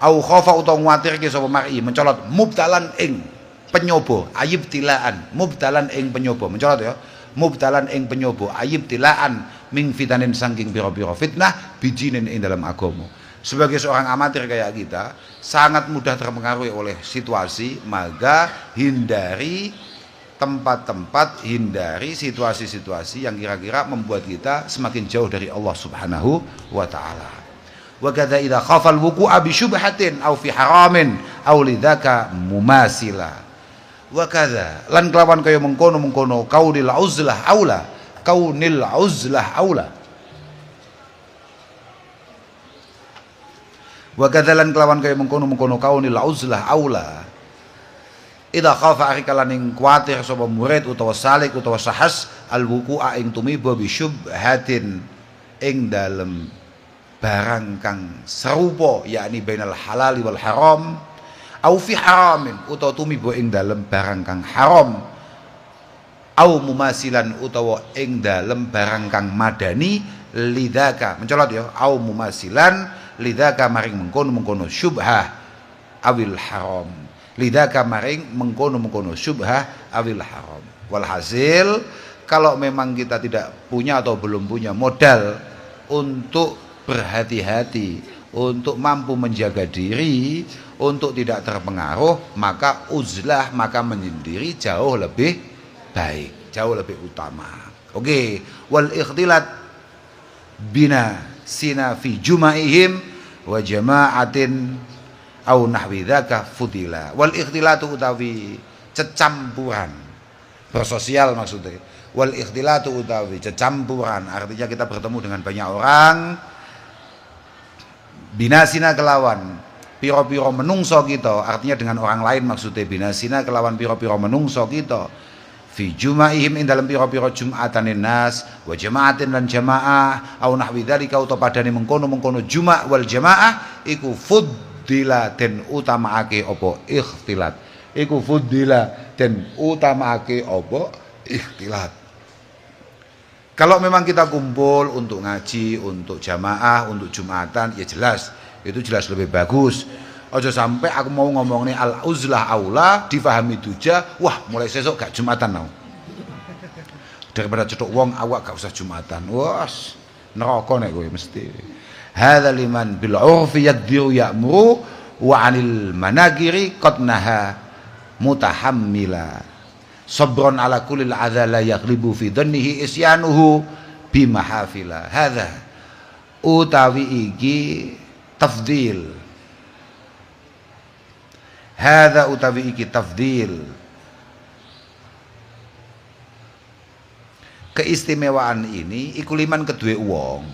Au khafa utawa nguwatirke sapa mar'i mencolot mubtalan ing penyoba ayib tilaan mubtalan ing penyoba mencolot ya mubtalan ing penyoba ayib tilaan ming fitanin saking pira-pira fitnah bijinin ing dalam agama. Sebagai seorang amatir kayak kita sangat mudah terpengaruhi oleh situasi, maka hindari tempat-tempat, hindari situasi-situasi yang kira-kira membuat kita semakin jauh dari Allah Subhanahu wa taala. Wa kadza idza khafa al-wuqu'a bi syubhatin aw fi haramin aw lidzaka mumasila. Wa kadza lan kelawan kaya mengkono kaunil uzlah aula. Wa kadza lan kelawan kaya mengkono kaunil uzlah aula. Idza khafa arikalan ing kuatir sapa murid utawa salik utawa sahas al-wuqu'a ing tumiba bi syubhatin ing dalem barang kang serupa yakni bainal halal wal haram au fi haramin utawa tumiba ing dalem barang kang haram au mumasilan utawa ing dalem barang kang madani lidzaka mencolot ya au mumasilan lidzaka maring mengkono syubhah awil haram lidzaka maring mengkono syubhah awil haram. Walhasil kalau memang kita tidak punya atau belum punya modal untuk berhati-hati, untuk mampu menjaga diri, untuk tidak terpengaruh, maka uzlah, maka menyendiri jauh lebih baik, jauh lebih utama. Oke, wal ikhtilat bina sina fi jumaihim wa jama'atin au nahwi dzaka fudila. Wal ikhtilatu utawi cecampuran bersosial maksudnya. Wal ikhtilatu utawi cecampuran artinya kita bertemu dengan banyak orang binasina kelawan piro-piro menungso kita, artinya dengan orang lain maksudnya binasina kelawan piro-piro menungso kita fi jumaihim ing dalam piro-piro jum'atanin nas wa jama'atin lan jamaah au nahwi dzalika utawa padane mengkono juma' wal jamaah iku fuddila den utamaake apa ikhtilat. Iku fuddila den utamaake apa ikhtilat. Kalau memang kita kumpul untuk ngaji, untuk jamaah, untuk jumatan, ya jelas itu jelas lebih bagus. Ojo sampai aku mau ngomong nih al uzlah aula difahami duja, wah mulai sesok gak jumatan now. Daripada cetok wong awak gak usah jumatan. Wah, neraka nek kowe mesti. Hadza liman bil urfi yadbiru ya'muru wa 'anil managiri qad naha mutahammila. Sabron ala kulil adza la yaghlibu fi dhannihi isyanuhu bimahafila. Hadza utawi iki tafdil. Hadza utawi iki tafdil. Keistimewaan ini iku liman kedue wong.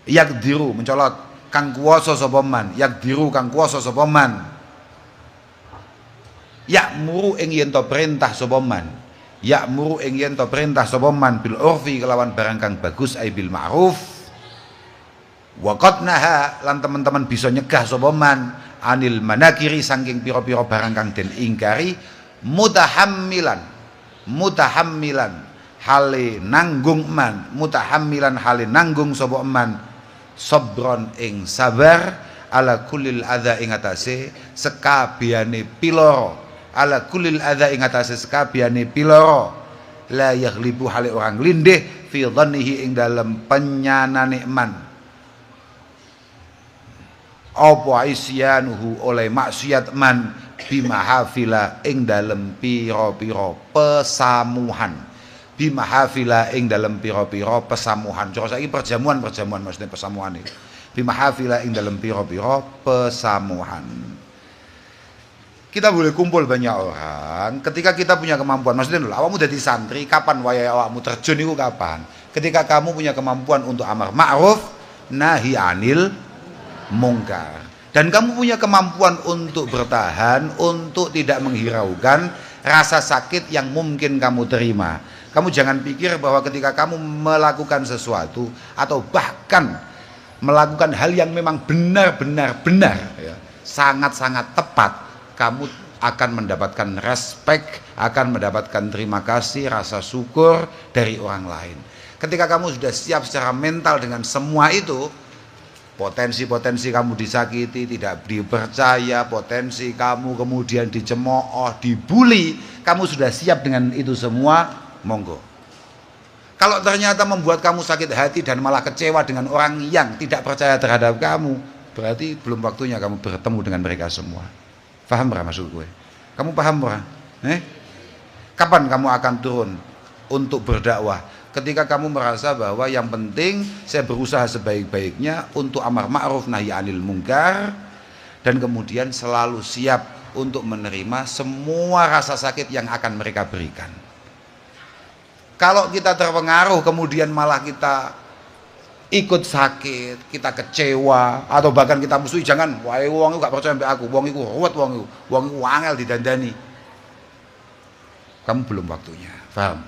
Yakdiru mencolot kang kuwasa sapa man, yakdiru kang kuwasa sapa man. Ya'muru ing yen to perintah sapa man. Ya'muru ing yen to perintah sapa man bil urfi kelawan barang kang bagus ai bil ma'ruf. Wa qad naha lan teman-teman bisa nyegah sapa man anil manakiri saking pira-pira barang kang den ingkari mutahammilan hale nanggung man, mutahammilan hale nanggung sapa man sabron ing sabar ala kulil adza ing atase sekabehane piloro, ala kulil adza ing atase sekabehane piloro, la yaghlibu hale orang lindih fi dhannihi ing dalem penyanane man apa isyanuhu oleh maksiat man bimahafila ing dalem pira-pira pesamuhan, bimahafila ing dalem pira-pira pesamuhan. Cara saiki perjamuan maksudnya pesamuhan iki. Bimahafila ing dalem pira-pira pesamuhan. Kita boleh kumpul banyak orang ketika kita punya kemampuan. Maksudnya lho, awakmu dadi santri, kapan wayahe awakmu terjun iku kapan? Ketika kamu punya kemampuan untuk amar ma'ruf nahi anil mungkar. Dan kamu punya kemampuan untuk bertahan, untuk tidak menghiraukan rasa sakit yang mungkin kamu terima. Kamu jangan pikir bahwa ketika kamu melakukan sesuatu atau bahkan melakukan hal yang memang benar-benar ya, sangat-sangat tepat, kamu akan mendapatkan respect, akan mendapatkan terima kasih, rasa syukur dari orang lain. Ketika kamu sudah siap secara mental dengan semua itu, potensi-potensi kamu disakiti, tidak dipercaya, potensi kamu kemudian dicemooh, dibully, kamu sudah siap dengan itu semua, monggo. Kalau ternyata membuat kamu sakit hati dan malah kecewa dengan orang yang tidak percaya terhadap kamu, berarti belum waktunya kamu bertemu dengan mereka semua. Paham ora maksud gue? Kamu paham ora? Kapan kamu akan turun untuk berdakwah? Ketika kamu merasa bahwa yang penting saya berusaha sebaik-baiknya untuk amar ma'ruf nahi anil mungkar, dan kemudian selalu siap untuk menerima semua rasa sakit yang akan mereka berikan. Kalau kita terpengaruh kemudian malah kita ikut sakit, kita kecewa, atau bahkan kita musuhi, jangan, wah wong iku gak percaya mbek aku, wong iku ruwet, wong iku angel didandani. Kamu belum waktunya, paham?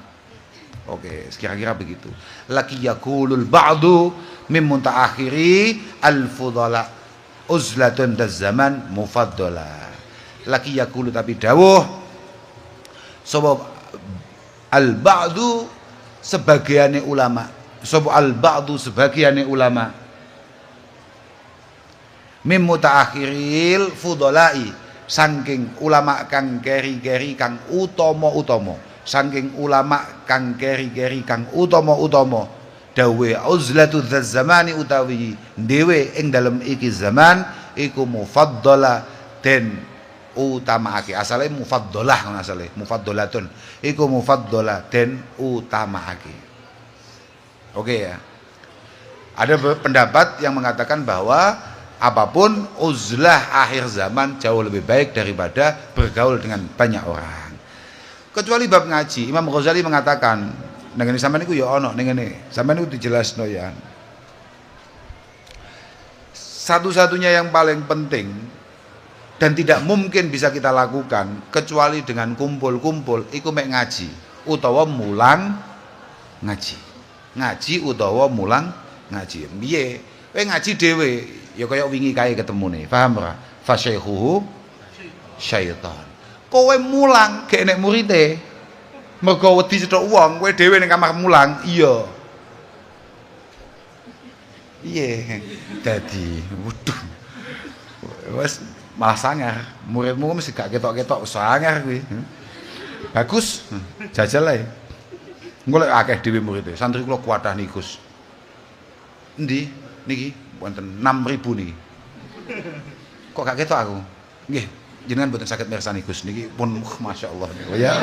Oke, kira-kira begitu. Laki yakulul ba'du mim mutaakhiri al-fudala uzlatun daz-zaman mufaddala. Laki yakulu tapi dawuh sebab al-ba'du sebagiane ulama, sebab al-ba'du sebagiane ulama mim mutaakhiril fudalai saking ulama kang keri-keri kang utama-utama, saking ulama kang keri-keri kang utama-utama, dawe uzlatu dzamani utawi dhewe ing dalem iki zaman iku mufaddala den utamaake. Asale mufaddalah ngono, asale mufaddalatun iku mufaddala den utamaake. Oke ya. Ada pendapat yang mengatakan bahwa apapun uzlah akhir zaman jauh lebih baik daripada bergaul dengan banyak orang. Kecuali bab ngaji, Imam Ghazali mengatakan, nengene sampean niku ya ana ning ngene. Sampean niku dijelasno ya. Satu-satunya yang paling penting dan tidak mungkin bisa kita lakukan kecuali dengan kumpul-kumpul iku mek ngaji utawa mulang ngaji. Ngaji utawa mulang ngaji. Piye? Kowe ngaji dhewe ya kaya wingi kae ketemune. Paham ora? Fasyaihuhu syaitan. Kowe mulang gek nek murite mergo wedi cethuk wong, kowe dhewe ning kamar mulang, iya dadi waduh wis malah sangar, muridmu mesti gak ketok-ketok sangar kuwi. Bagus, jajal ae. Engko lek akeh dhewe murite, santri kula kuatah niku Gus. Endi niki wonten 6.000 niki. Kok gak ketok aku? Nggih, jenengan mboten saged mirsani Gus niki pun masyaallah niku ya.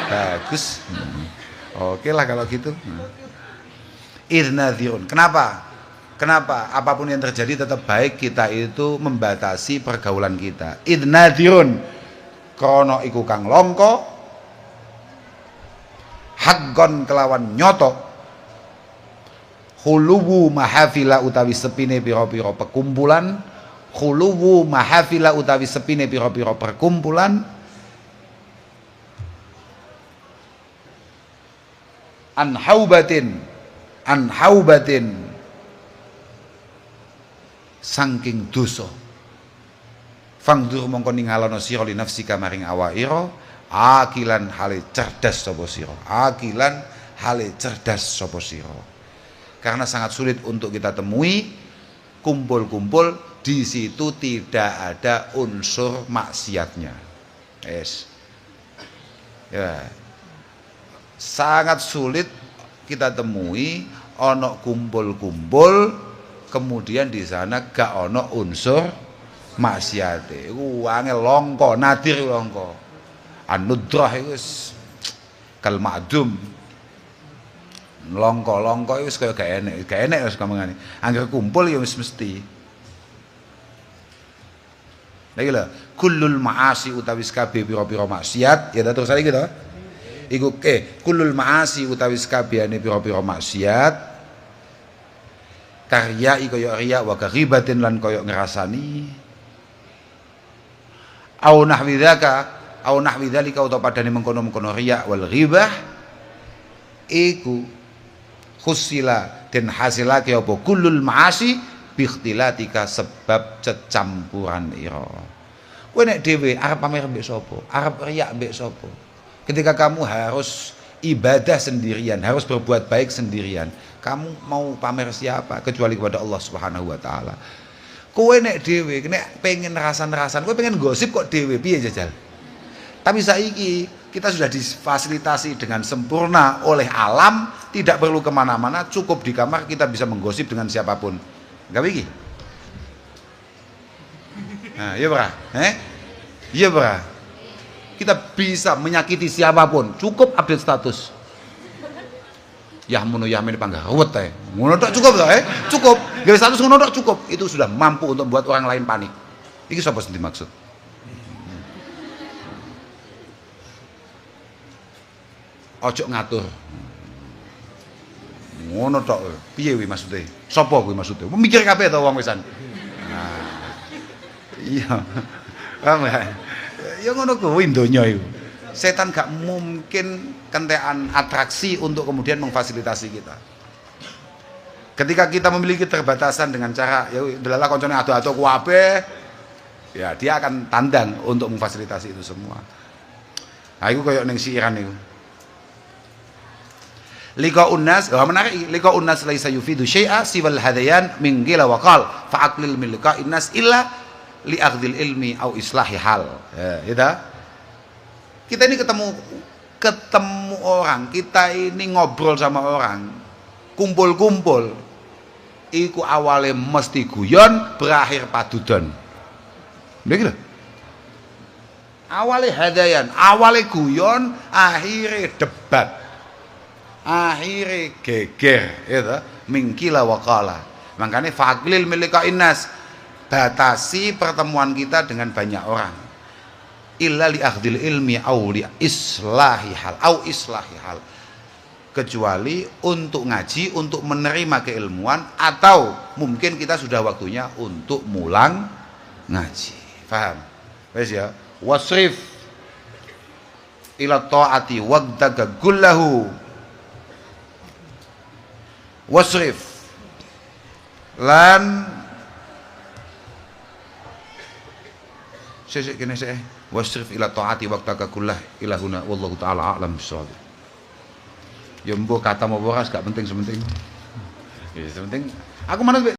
Bagus. Oke lah kalau gitu. Idnadhirun. Kenapa? Apapun yang terjadi tetap baik kita itu membatasi pergaulan kita. Idnadhirun. Krana iku kang langka hakgon kelawan nyoto khuluwu mahafila utawi sepine pira-pira perkumpulan, khuluwu mahafila utawi sepine pira-pira perkumpulan, an haubatin saking dosa. Fangdur mongko ningalana sira li nafsika maring awakira, akilan hale cerdas sapa sira, akilan hale cerdas sapa sira. Karena sangat sulit untuk kita temui kumpul-kumpul di situ tidak ada unsur maksiatnya. Yes. Ya. Sangat sulit kita temui ono kumpul-kumpul kemudian di sana gak ono unsur maksiate. Iku angel longko, nadir longko. Anudrah iku kal ma'dum. Longko wis kaya gak enek wis kamangane. Angger kumpul ya wis mesti. Lagi lho, kullul ma'asi utawi kabeh pira-pira maksiat, ya terus iki to. Iku kullul ma'asi utawi kabehane pira-pira maksiat. Karya kaya riya wa ghibatin lan kaya ngrasani. Au nahwi dzalika utawa padane mengkono-mengkono riya wal ghibah iku khusila den hasilake apa kullul ma'asi bi ikhtilatika sebab cecampuran ira. Kowe nek dhewe arep pamer mbek sapa? Arep riya mbek sapa? Ketika kamu harus ibadah sendirian, harus berbuat baik sendirian, kamu mau pamer siapa kecuali kepada Allah Subhanahu wa taala. Kowe nek dhewe nek pengen rasan-rasan, kowe pengen gosip kok dhewe piye jajal. Tapi saiki kita sudah difasilitasi dengan sempurna oleh alam, tidak perlu kemana-mana, cukup di kamar kita bisa menggosip dengan siapapun. Enggak iki? Nah, iya bra, iya bra. Kita bisa menyakiti siapapun, cukup update status. Yahmunu yahmini panggaruwet ae. Ngono tok cukup to, cukup. Gawe status ngono tok cukup. Itu sudah mampu untuk membuat orang lain panik. Iki sapa sing dimaksud? Ojo ngatur. Ngono tok. Piye kuwi maksude? Sapa kuwi maksude? Mikir kabeh to wong wisan. Nah. Iya. Paham ya? Ya ngono kuwi donya iku. Setan gak mungkin kentekan atraksi untuk kemudian memfasilitasi kita. Ketika kita memiliki keterbatasan dengan cara ya delala koncone ado-ado kuwabe, ya dia akan tandang untuk memfasilitasi itu semua. Nah, iku koyo ning siiran niku. Liqa unnas, menarik. Liqa unnas laisa yufidu syai'a siwal hadayan min qila wa qal fa aqlil min liqa innas illa li akhdhil ilmi au islahi hal. Ya, kita ini ketemu orang, kita ini ngobrol sama orang, kumpul-kumpul, iku awalnya mesti guyon, berakhir padudon. Begitu. Awalnya hadayan, awalnya guyon, akhirnya debat, akhirnya geger, itu mingkila wakala. Makanya faklil milika innas, batasi pertemuan kita dengan banyak orang. Illa li akhdil ilmi au li islahi hal kecuali untuk ngaji, untuk menerima keilmuan, atau mungkin kita sudah waktunya untuk mulang ngaji. Paham? Wes ya, wasrif ila taati waqtaka kullahu, wasrif lan sesek kene sik wasrif ila taati waqtaka kullah ilahuna wallahu taala a'lam bissawab. Ya mbok kata mau boras gak penting, sementing. Ya sementing aku manut